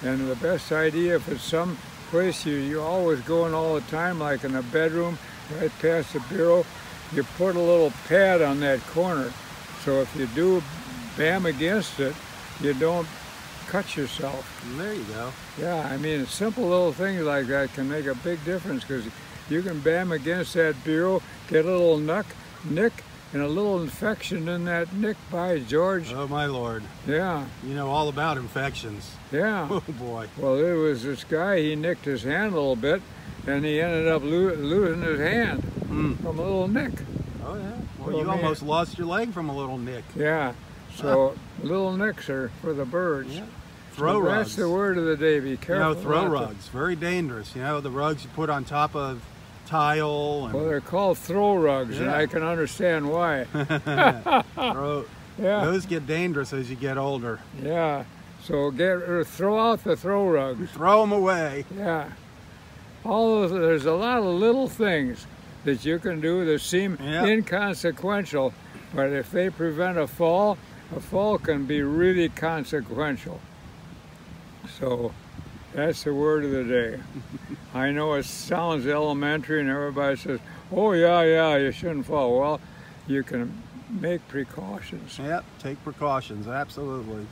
And the best idea, if it's some place you're always going all the time, like in a bedroom, right past the bureau, you put a little pad on that corner. So if you do bam against it, you don't cut yourself. And there you go. Yeah, I mean, simple little things like that can make a big difference, because you can bam against that bureau, get a little nick, and a little infection in that nick, by George. Oh my Lord. Yeah. You know all about infections. Yeah. Oh boy. Well, there was this guy, he nicked his hand a little bit, and he ended up losing his hand from a little nick. Oh yeah. Well, So, you man, almost lost your leg from a little nick. Yeah. So little nicks are for the birds. Yeah. Throw So rugs. that's the word of the day. Be You careful. know, throw not to- rugs. Very dangerous. You know, the rugs you put on top of tile and Well, they're called throw rugs, and Yeah. I can understand why. throw, Yeah. those get dangerous as you get older. Yeah. So throw out the throw rugs. Throw them away. Yeah. There's a lot of little things that you can do that seem Yeah. inconsequential, but if they prevent a fall can be really consequential. So that's the word of the day. I know it sounds elementary and everybody says, oh yeah, you shouldn't fall. Well, you can make precautions. Yep, take precautions, absolutely.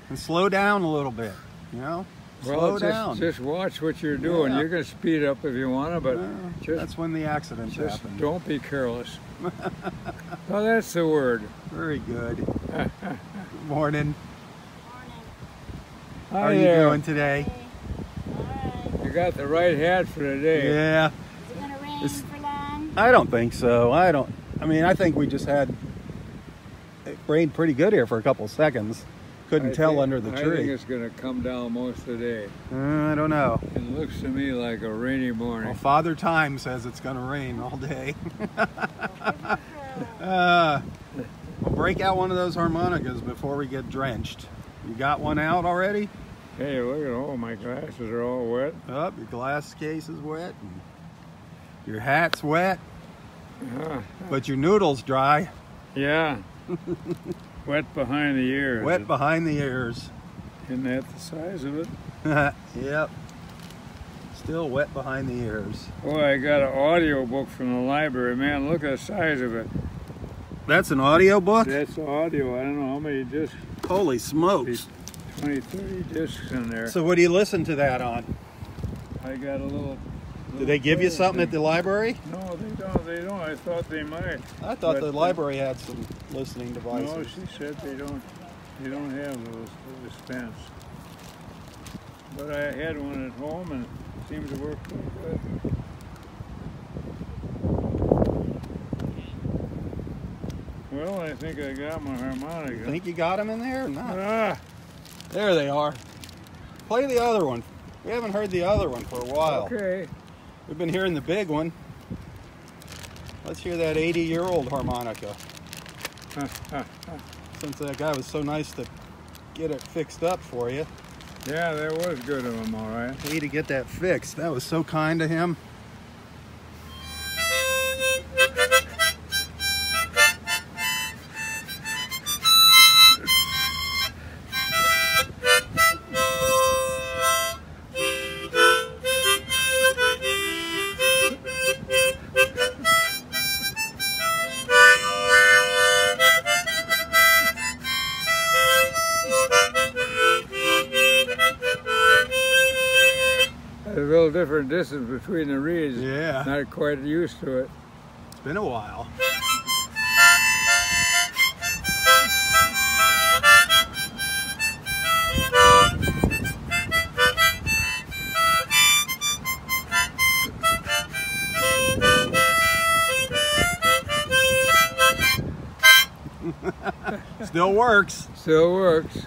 And slow down a little bit, you know? Slow down. Just watch what you're doing. Yeah. You can speed up if you want to, but just That's when the accidents Just happen. don't be careless. Well, that's the word. Very good. Good morning. Hi How are you there. doing today? You got the right hat for today. Yeah. Is it gonna rain It's- for long? I don't think so. I think we just had, it rained pretty good here for a couple seconds. Couldn't tell under the I think tree. it's going to come down most of the day. I don't know. It looks to me like a rainy morning. Well, Father Time says it's going to rain all day. We'll break out one of those harmonicas before we get drenched. You got one out already? Hey, look at all my glasses are all wet. Your glass case is wet. And your hat's wet. But your noodle's dry. Yeah. Wet behind the ears. Wet behind the ears. Isn't that the size of it? Yep. Still wet behind the ears. Boy, I got an audio book from the library. Man, look at the size of it. That's an audio book? That's audio. I don't know how many discs. Holy smokes. 20, 30 discs in there. So what do you listen to that on? I got a little. Did they give you something at the library? No, they don't. They don't. I thought they might. I thought But, the library had some listening devices. No, she said they don't. They don't have those to dispense. But I had one at home and it seemed to work pretty good. Well, I think I got my harmonica. Think you got them in there or not? Ah, There they are. Play the other one. We haven't heard the other one for a while. okay. We've been hearing the big one. Let's hear that 80-year-old harmonica. Since that guy was so nice to get it fixed up for you. Yeah, that was good of him, all right. Hey, to get that fixed. That was so kind of him. There's a little different distance between the reeds. Yeah. Not quite used to it. It's been a while. Still works. Still works.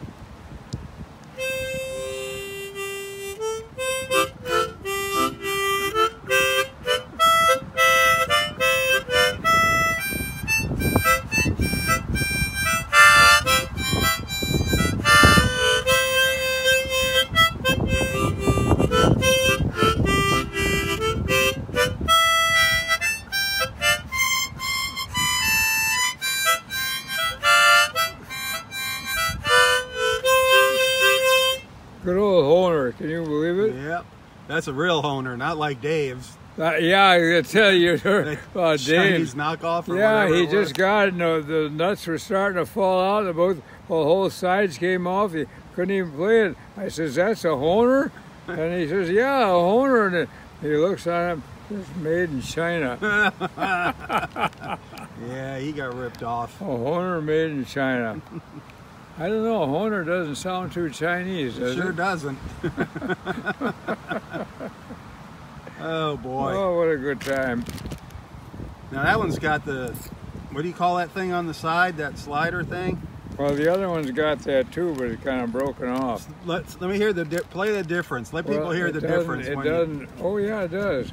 That's a real honer, not like Dave's. Yeah, I tell you, Chinese Dave. knockoff or Yeah, whatever he it just was. got it. No, the nuts were starting to fall out. The whole sides came off. He couldn't even play it. I says, "That's a honer," and he says, "Yeah, a honer." And he looks at him. It's made in China. Yeah, he got ripped off. A honer made in China. I don't know. A honer doesn't sound too Chinese, does Sure it? doesn't. Oh boy. Oh, what a good time. Now that one's got the, what do you call that thing on the side? That slider thing? Well, the other one's got that too, but it's kind of broken off. Let me hear play the difference. Let people Well, hear it the doesn't- difference. It when doesn't. Oh yeah, it does.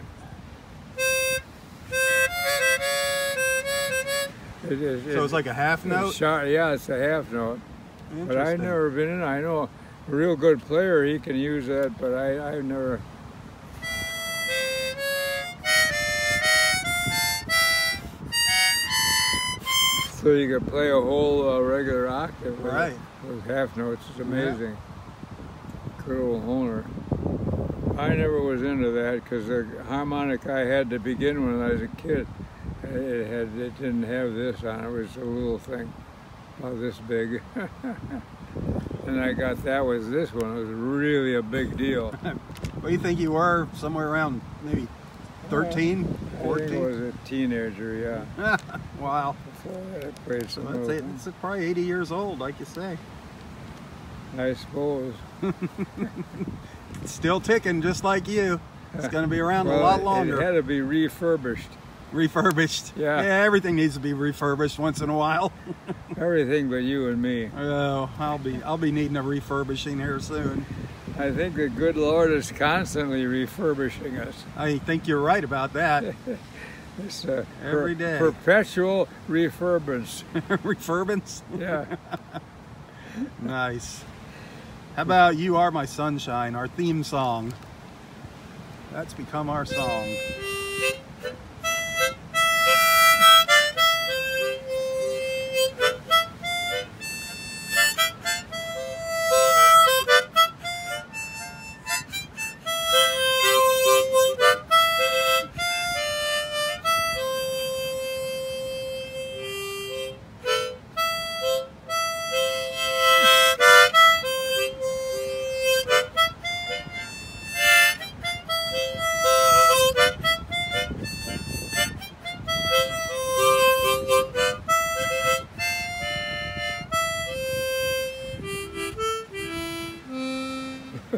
It is. So it's like a half note? Yeah, it's a half note. But I've Interesting. never been in. I know a real good player, he can use that, but I've never. So you can play a whole regular octave with, Right. with half notes. It's amazing. Good old honer. I never was into that because the harmonic I had to begin when I was a kid, it didn't have this on it. It was a little thing about this big. And I got that was this one. It was really a big deal. What do you think you were? Somewhere around maybe 13, I 14? think I was a teenager, yeah. Wow. Before that, I played some Well, of them. it's probably 80 years old, like you say. I suppose. It's still ticking just like you. It's going to be around Well, a lot It longer. had to be refurbished. Refurbished. Yeah. Everything needs to be refurbished once in a while. Everything but you and me. Oh, I'll be needing a refurbishing here soon. I think the good Lord is constantly refurbishing us. I think you're right about that. It's Every day. perpetual refurbance. Refurbance? Yeah. Nice. How about You Are My Sunshine, our theme song? That's become our song.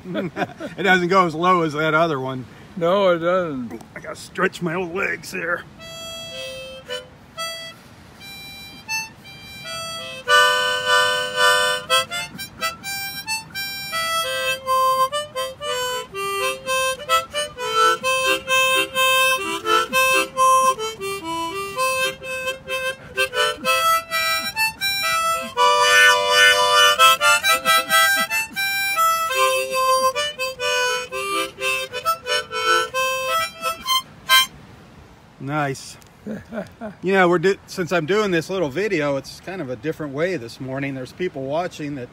It doesn't go as low as that other one. No, it doesn't. I gotta stretch my old legs here. Nice. You know, since I'm doing this little video, it's kind of a different way this morning. There's people watching that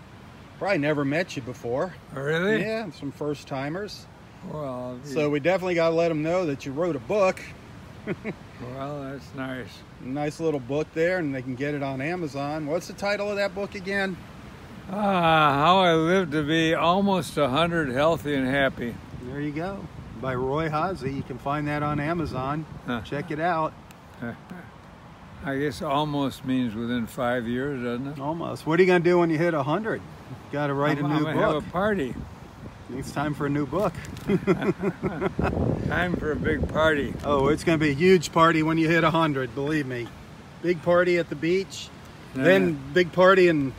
probably never met you before. Really? Yeah, some first timers. Well, So we definitely got to let them know that you wrote a book. well, that's nice. Nice little book there, and they can get it on Amazon. What's the title of that book again? How I Lived to Be Almost 100, Healthy and Happy. There you go. By Roy Haase. You can find that on Amazon. Check it out. I guess almost means within 5 years, doesn't it? Almost. What are you going to do when you hit 100? Got to write a I'm new gonna have book. a party. It's time for a new book. Time for a big party. Oh, it's going to be a huge party when you hit 100, believe me. Big party at the beach. Then big party in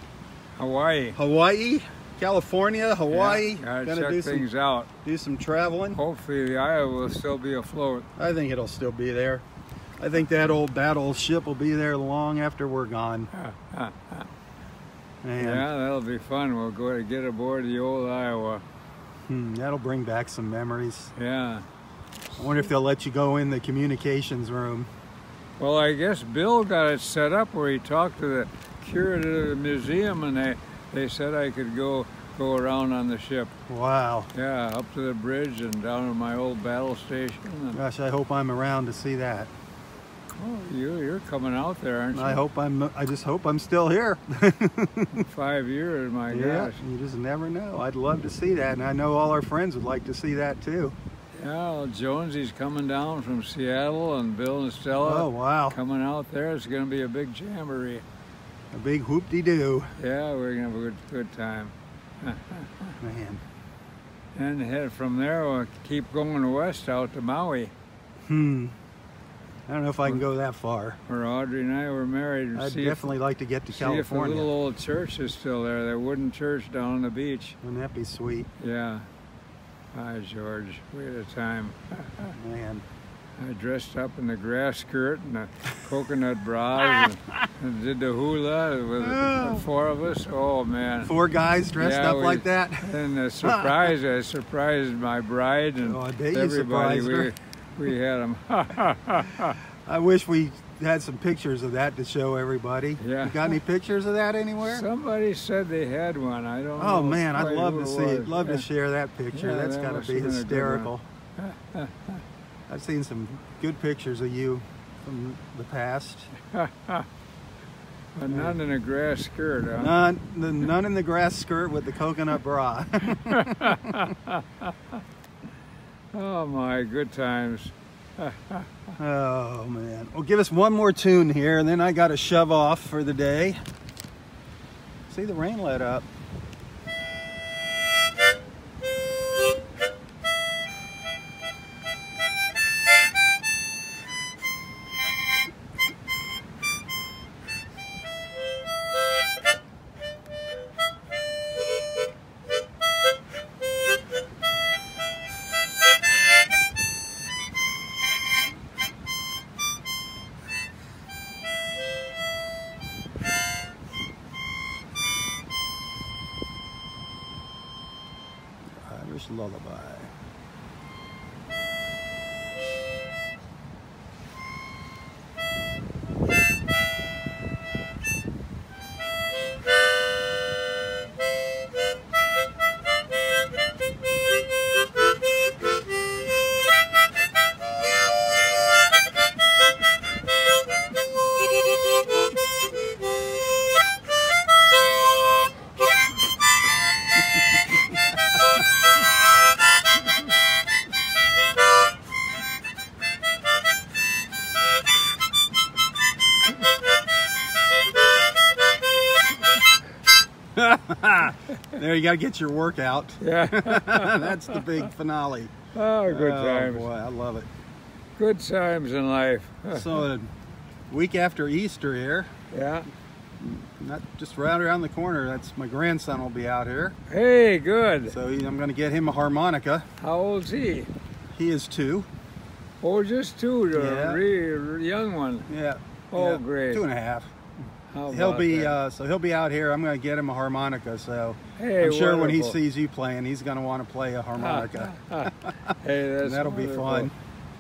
Hawaii. Hawaii, California, Hawaii. Yeah, Gonna gotta do check things out. Do some traveling. Hopefully the Iowa will still be afloat. I think it'll still be there. I think that old battle ship will be there long after we're gone. Man, Yeah, that'll be fun. We'll go to get aboard the old Iowa. that'll bring back some memories. Yeah. I wonder if they'll let you go in the communications room. Well, I guess Bill got it set up where he talked to the curator of the museum, and they said I could go go around on the ship. Wow. Yeah, up to the bridge and down to my old battle station. And, Gosh, I hope I'm around to see that. oh, you're coming out there, aren't you? I just hope I'm still here. 5 years, my Yeah, gosh. you just never know. I'd love to see that, and I know all our friends would like to see that too. Yeah, well, Jonesy's coming down from Seattle, and Bill and Stella Oh, wow. coming out there. It's going to be a big jamboree. A big whoop-de-doo. Yeah, we're going to have a good time. Man. And head from there, we'll keep going west out to Maui, I don't know if I can go that far. where Audrey and I were married. I'd definitely like to get to See if the California. little old church is still there, that wooden church down on the beach. Wouldn't that be sweet? Yeah. Hi, George. We had a time. Man. I dressed up in the grass skirt and the coconut bras and did the hula with the four of us. Oh, man. 4 guys dressed Yeah, up like that? And I surprised my bride and Oh, I bet you everybody. surprised We had them. I wish we had some pictures of that to show everybody. Yeah. You got any pictures of that anywhere? Somebody said they had one. I don't know. Oh man, I'd quite love who to it see it. was. Love Yeah. to share that picture. Yeah, That's that got to must be have been a good hysterical. one. I've seen some good pictures of you from the past. But none in a grass skirt, huh? None in the grass skirt with the coconut bra. Oh my, good times. Oh man. Well, give us one more tune here, and then I got to shove off for the day. See, the rain let up. Irish lullaby. There, you got to get your workout. Yeah. That's the big finale. Oh, good Oh times. boy, I love it. Good times in life. So, a week after Easter here, Yeah. not just right around the corner. That's my grandson will be out here. Hey, good. So I'm going to get him a harmonica. How old's he? He is 2. Oh, just 2, the Yeah. really young one. Yeah. Oh, yeah, great. 2.5. How He'll about be that? so he'll be out here. I'm going to get him a harmonica. So Hey, I'm sure when he wonderful. sees you playing, he's going to want to play a harmonica. Hey, that's That'll be wonderful. fun.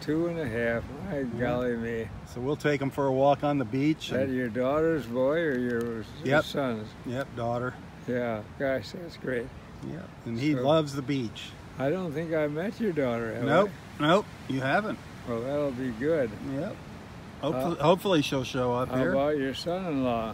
2.5. My golly me. So we'll take him for a walk on the beach. Is that And, your daughter's boy or your Yep. son's? yep, daughter. Yeah. Gosh, that's great. Yep, and he So- loves the beach. I don't think I met your daughter. Have Nope, nope, you haven't. I? Well, that'll be good. Yep. Hopefully she'll show up How here. about your son-in-law?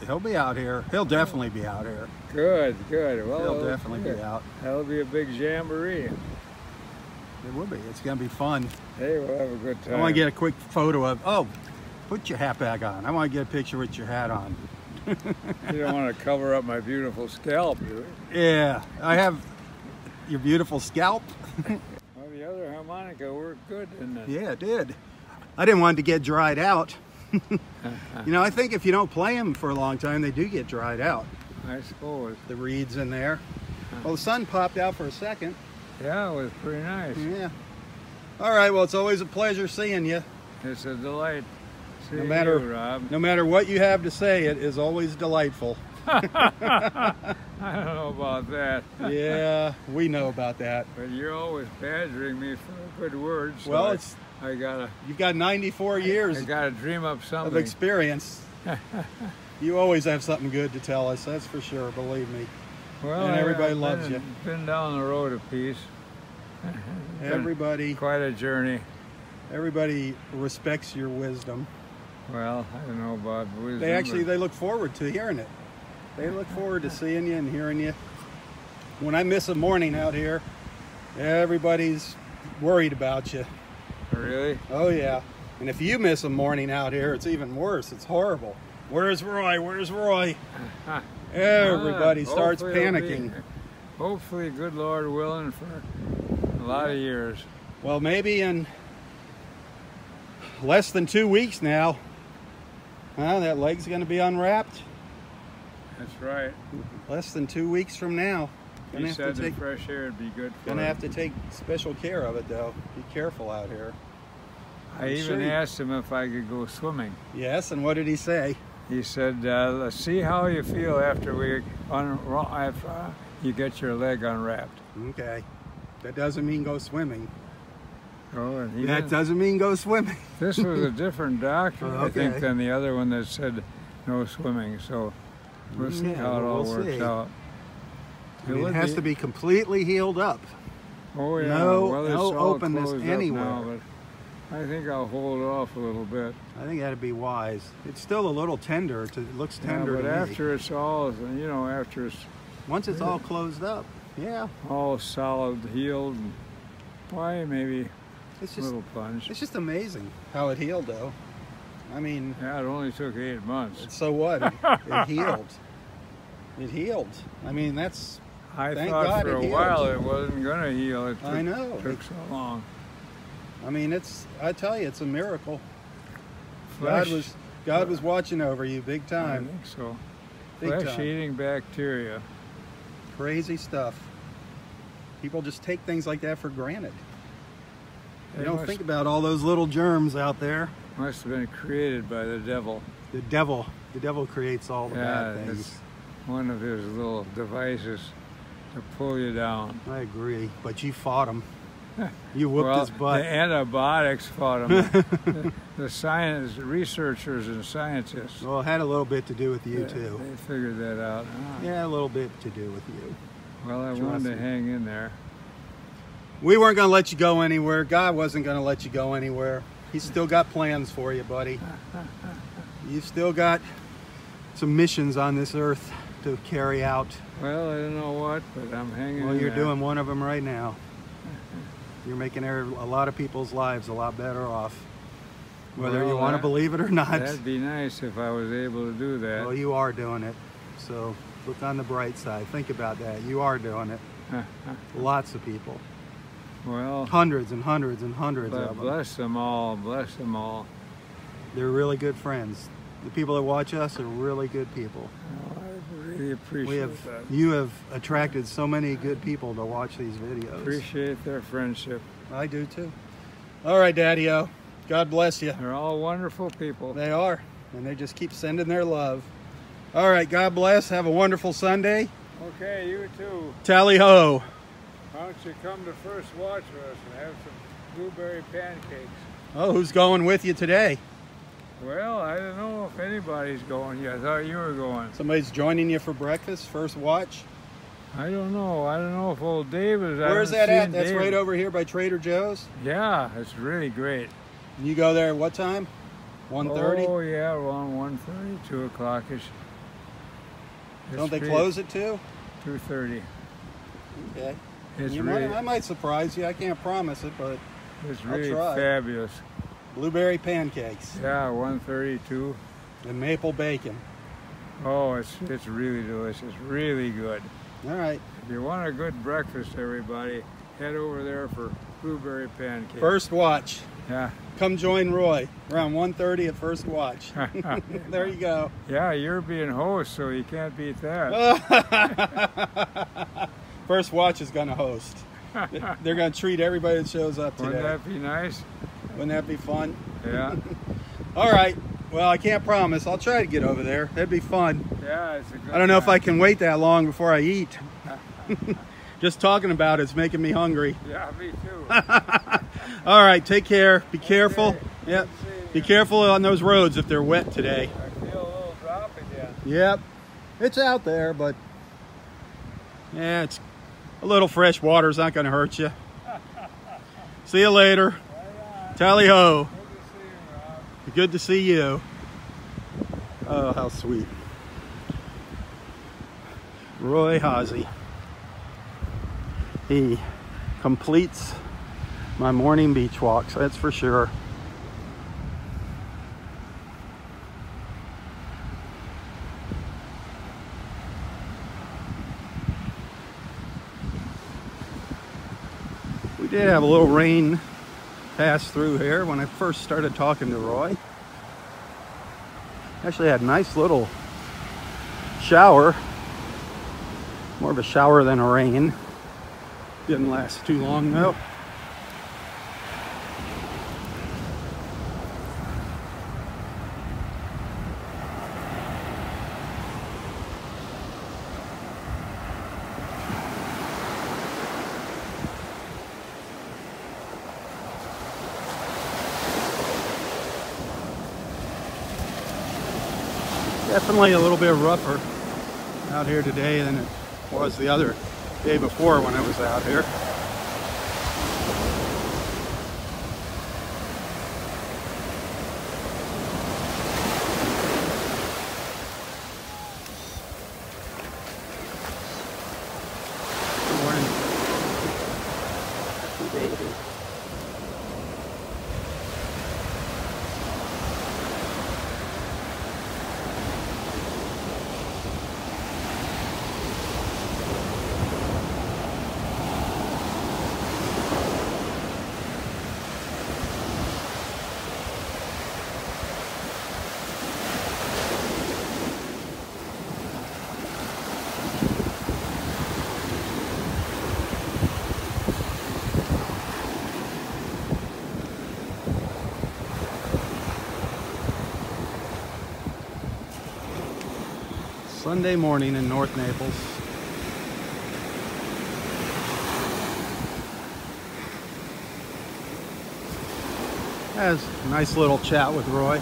He'll be out here. He'll definitely be out here. Good, good. Well, He'll definitely good. be out. That'll be a big jamboree. It will be. It's going to be fun. Hey, we'll have a good time. I want to get a quick photo of. Oh, put your hat back on. I want to get a picture with your hat on. You don't want to cover up my beautiful scalp, do you? Yeah, I have your beautiful scalp. Well, the other harmonica worked good, didn't it? Yeah, it did. I didn't want it to get dried out. You know, I think if you don't play them for a long time, they do get dried out. I suppose. The reeds in there. Well, the sun popped out for a second. Yeah, it was pretty nice. Yeah. All right. Well, it's always a pleasure seeing you. It's a delight. No Seeing matter, you, Rob. no matter what you have to say, it is always delightful. I don't know about that. Yeah, we know about that. But you're always badgering me for a good word. So Well, you've got 94 years I gotta dream up of something. experience. You always have something good to tell us. That's for sure. Believe me. Well, and everybody I've loves you. Been down the road a piece. Been Everybody, quite a journey. everybody respects your wisdom. Well, I don't know about wisdom. They look forward to hearing it. They look forward to seeing you and hearing you. When I miss a morning out here, everybody's worried about you. Really? Oh yeah. And if you miss a morning out here, it's even worse. It's horrible. Where's Roy? Where's Roy? Everybody starts Hopefully it'll panicking. Hopefully, good Lord willing, for a lot of years. Well, maybe in less than 2 weeks now, that leg's going to be unwrapped. That's right. Less than 2 weeks from now. He said the fresh air would be good for Gonna him. have to take special care of it, though. Be careful out here. I even asked him if I could go swimming. Yes, and what did he say? He said, "Let's see how you feel after you get your leg unwrapped." Okay. That doesn't mean go swimming. Oh, and That doesn't mean go swimming. This was a different doctor, I Okay. think, than the other one that said no swimming. So we'll see how it all works out. I mean, it has to be completely healed up. Oh yeah. No- well, it's no all openness closed up anywhere. now, but I think I'll hold off a little bit. I think that'd be wise. It's still a little tender. It looks tender but to me. after it's all, after it's Once it's all closed up, yeah. all solid, healed, why maybe It's a just little plunge. it's just amazing how it healed, though. I mean, Yeah, it only took 8 months. so what? It healed. It healed. I mean, that's. I Thank thought God for it a healed. while it wasn't going to heal. It took, I know. took so long. I mean, I tell you, it's a miracle. Flesh, God was watching over you big I time. think so. Big time. Flesh-eating bacteria. Crazy stuff. People just take things like that for granted. They They don't must- think about all those little germs out there. Must have been created by the devil. The devil creates all the bad Yeah, things. it's one of his little devices to pull you down. I agree, but you fought him. You whooped his The butt. antibiotics fought him. the science researchers and scientists. Well, it had a little bit to do with you too. They figured that out. Yeah, a little bit to do with you. Well, I Trust wanted to me. hang in there. We weren't going to let you go anywhere. God wasn't going to let you go anywhere. He's still got plans for you, buddy. You've still got some missions on this earth to carry out. Well, I don't know what, but I'm hanging Well, in you're there. doing one of them right now. You're making a lot of people's lives a lot better off, whether Well, you want to that- believe it or not. That'd be nice if I was able to do that. Well, you are doing it. So look on the bright side. Think about that. You are doing it. Lots of people. Well, Hundreds and hundreds and hundreds of them. bless them all. Bless them all. They're really good friends. The people that watch us are really good people. Oh, I really appreciate that. You have attracted so many good people to watch these videos. Appreciate their friendship. I do too. All right, Daddy-O. God bless you. They're all wonderful people. They are. And they just keep sending their love. All right, God bless. Have a wonderful Sunday. Okay, you too. Tally-ho. Why don't you come to First Watch with us and have some blueberry pancakes? Oh, who's going with you today? Well, I don't know if anybody's going yet. I thought you were going. Somebody's joining you for breakfast, First Watch? I don't know. I don't know if old Dave is. Where's that at? That's right over here by Trader Joe's? Yeah, it's really great. And you go there at what time? 1:30? Oh, yeah, around 1:30, 2 o'clock-ish. Don't they close at 2? 2:30. Okay. It's You really, might, I might surprise you. I can't promise it, but it's I'll really try. fabulous. blueberry pancakes Yeah, 1:32. and maple bacon. Oh, it's really delicious. Really good. All right. If you want a good breakfast, everybody, head over there for blueberry pancakes. First Watch. Yeah. Come join Roy around 1:30 at First Watch. There you go. Yeah, you're being host, so you can't beat that. First Watch is going to host. They're going to treat everybody that shows up today. Wouldn't that be nice? Wouldn't that be fun? Yeah. All right. Well, I can't promise. I'll try to get over there. That'd be fun. Yeah, it's a good I don't know if I time. can wait that long before I eat. Just talking about it's making me hungry. Yeah, me too. All right. Take care. Be careful. Okay. Yep. Good seeing Be you. careful on those roads if they're wet today. I feel a little drop again. Yep. It's out there, but Yeah, it's a little fresh water's not going to hurt you. See you later. Tally ho. Good to see you. Oh, how sweet. Roy Hazy. He completes my morning beach walks, that's for sure. We did have a little rain pass through here when I first started talking to Roy. Actually had a nice little shower. More of a shower than a rain. Didn't last too long though. Definitely a little bit rougher out here today than it was the other day before when I was out here. Good morning. Good day. Sunday morning in North Naples. Has a nice little chat with Roy.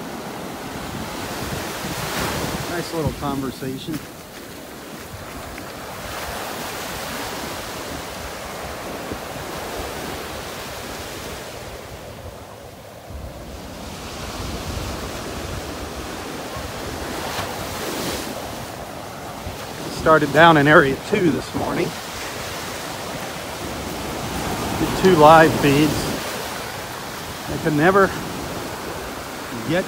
Nice little conversation. Started down in area 2 this morning. Did 2 live feeds. I could never get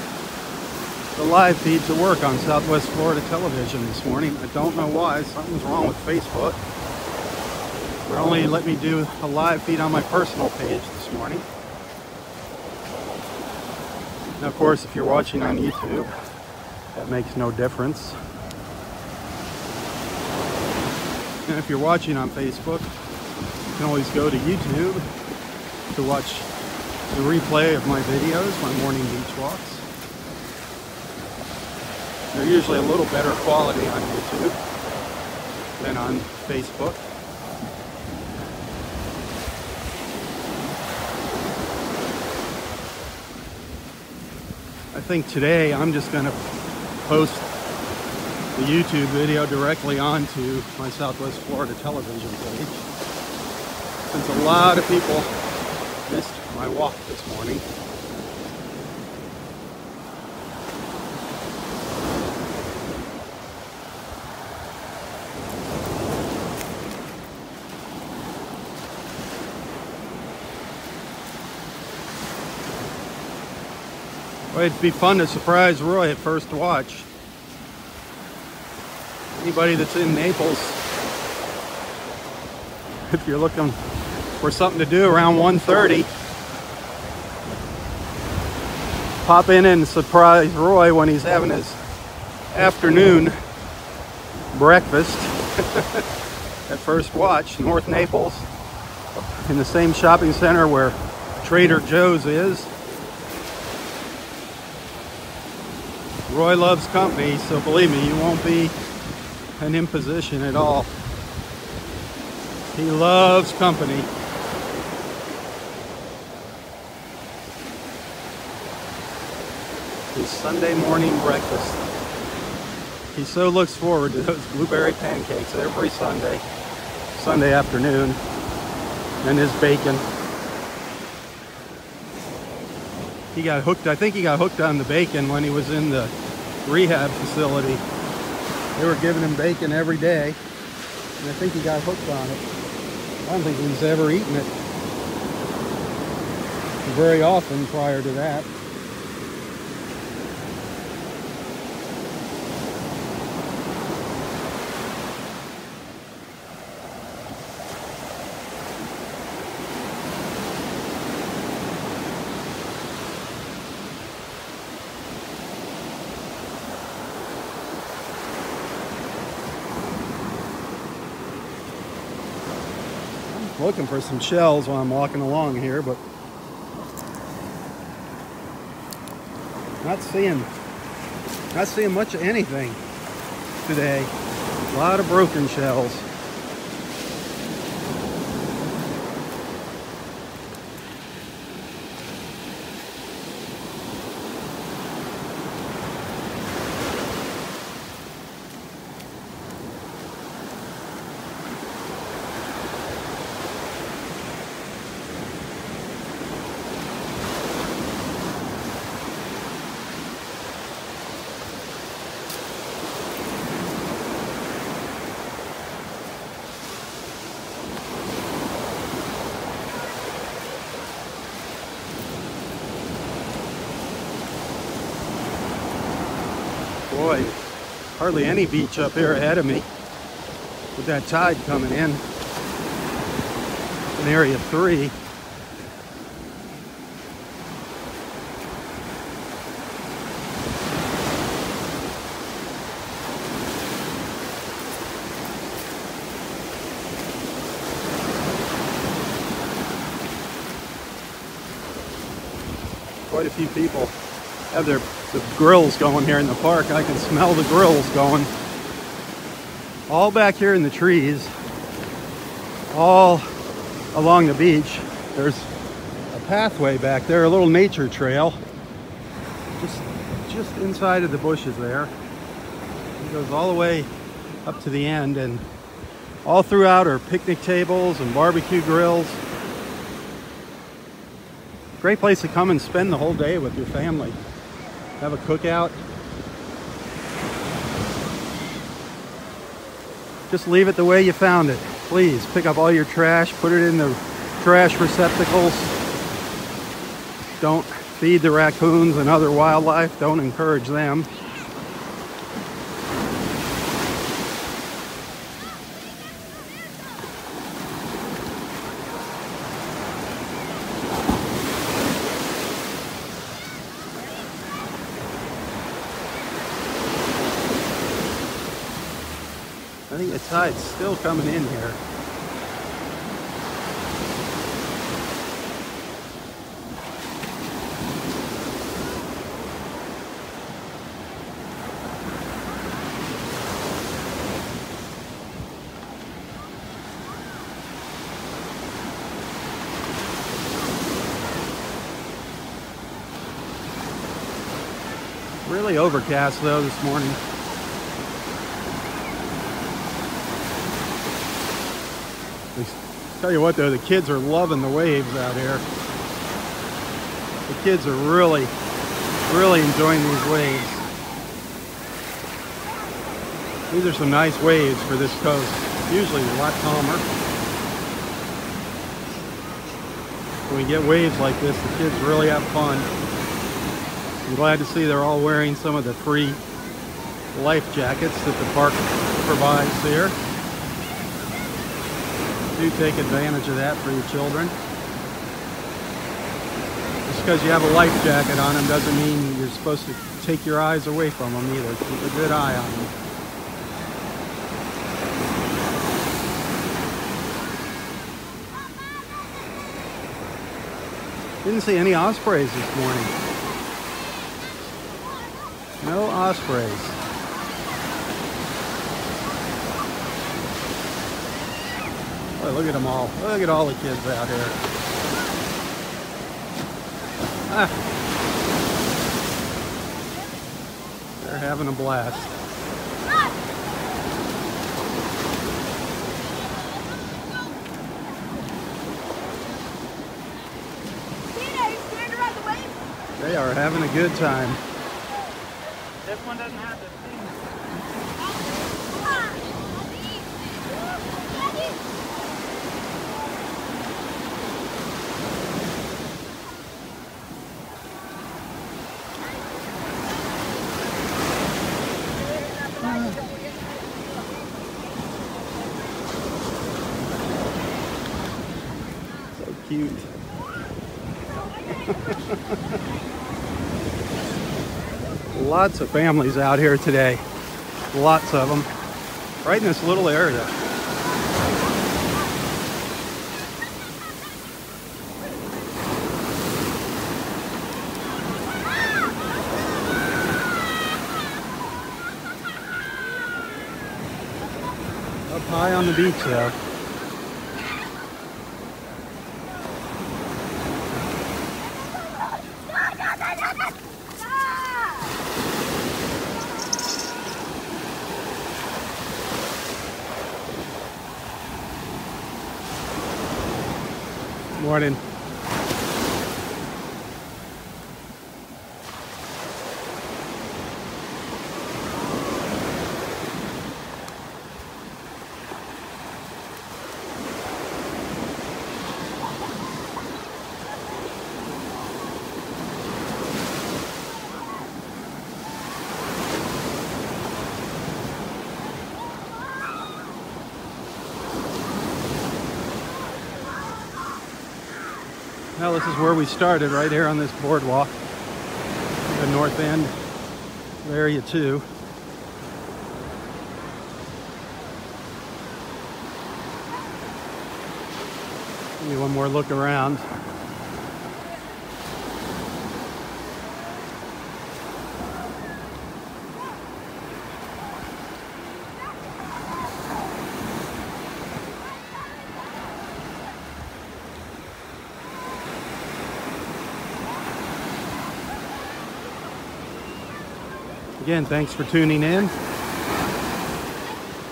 the live feed to work on Southwest Florida television this morning. I don't know why. Something's wrong with Facebook. They only let me do a live feed on my personal page this morning. And of course, if you're watching on YouTube, that makes no difference. And if you're watching on Facebook, you can always go to YouTube to watch the replay of my videos, my morning beach walks. They're usually a little better quality on YouTube than on Facebook. I think today I'm just going to post the YouTube video directly onto my Southwest Florida television page, since a lot of people missed my walk this morning. Well, it'd be fun to surprise Roy at first watch. Anybody that's in Naples, if you're looking for something to do around 1:30, pop in and surprise Roy when he's having his afternoon breakfast at First Watch, North Naples, in the same shopping center where Trader Joe's is. Roy loves company, so believe me, you won't be an imposition at all. He loves company. His Sunday morning breakfast. He so looks forward to those blueberry pancakes every Sunday. Sunday afternoon, and his bacon. He got hooked, I think he got hooked on the bacon when he was in the rehab facility. They were giving him bacon every day, and I think he got hooked on it. I don't think he's ever eaten it very often prior to that. Looking for some shells while I'm walking along here, but not seeing much of anything today. A lot of broken shells. Boy, hardly any beach up here ahead of me with that tide coming in area 3. Quite a few people have the grills going here in the park. I can smell the grills going. All back here in the trees, all along the beach, there's a pathway back there, a little nature trail, just inside of the bushes there. It goes all the way up to the end, and all throughout are picnic tables and barbecue grills. Great place to come and spend the whole day with your family. Have a cookout. Just leave it the way you found it. Please pick up all your trash, put it in the trash receptacles. Don't feed the raccoons and other wildlife. Don't encourage them. I think the tide's still coming in here. Really overcast though this morning. Tell you what though, the kids are loving the waves out here. The kids are really enjoying these waves. These are some nice waves for this coast. Usually a lot calmer. When we get waves like this, the kids really have fun. I'm glad to see they're all wearing some of the free life jackets that the park provides here. Do take advantage of that for your children. Just because you have a life jacket on them doesn't mean you're supposed to take your eyes away from them either. Keep a good eye on them. Didn't see any ospreys this morning. No ospreys. Oh, look at them all. Look at all the kids out here. They're having a blast. They are having a good time. This one doesn't have the thing. So cute. Lots of families out here today. Lots of them. Right in this little area. Up high on the beach though. Morning. Well, this is where we started, right here on this boardwalk. The north end of Area 2. Give me one more look around. Again, thanks for tuning in.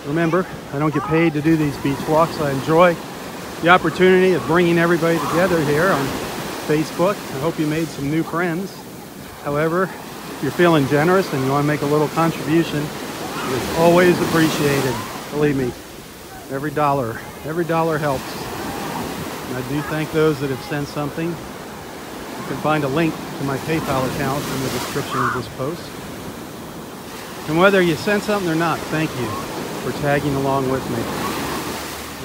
Remember, I don't get paid to do these beach walks. I enjoy the opportunity of bringing everybody together here on Facebook. I hope you made some new friends. However, if you're feeling generous and you want to make a little contribution, it's always appreciated. Believe me, every dollar helps. And I do thank those that have sent something. You can find a link to my PayPal account in the description of this post. And whether you sent something or not, thank you for tagging along with me.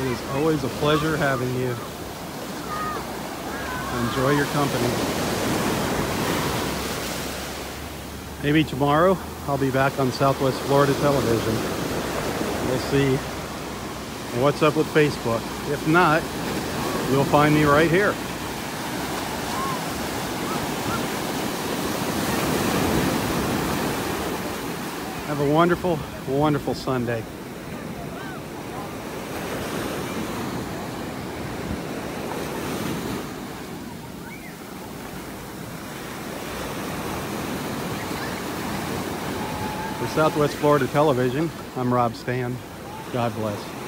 It is always a pleasure having you. Enjoy your company. Maybe tomorrow I'll be back on Southwest Florida television. We'll see what's up with Facebook. If not, you'll find me right here. Have a wonderful, wonderful Sunday. For Southwest Florida Television, I'm Robb Stan. God bless.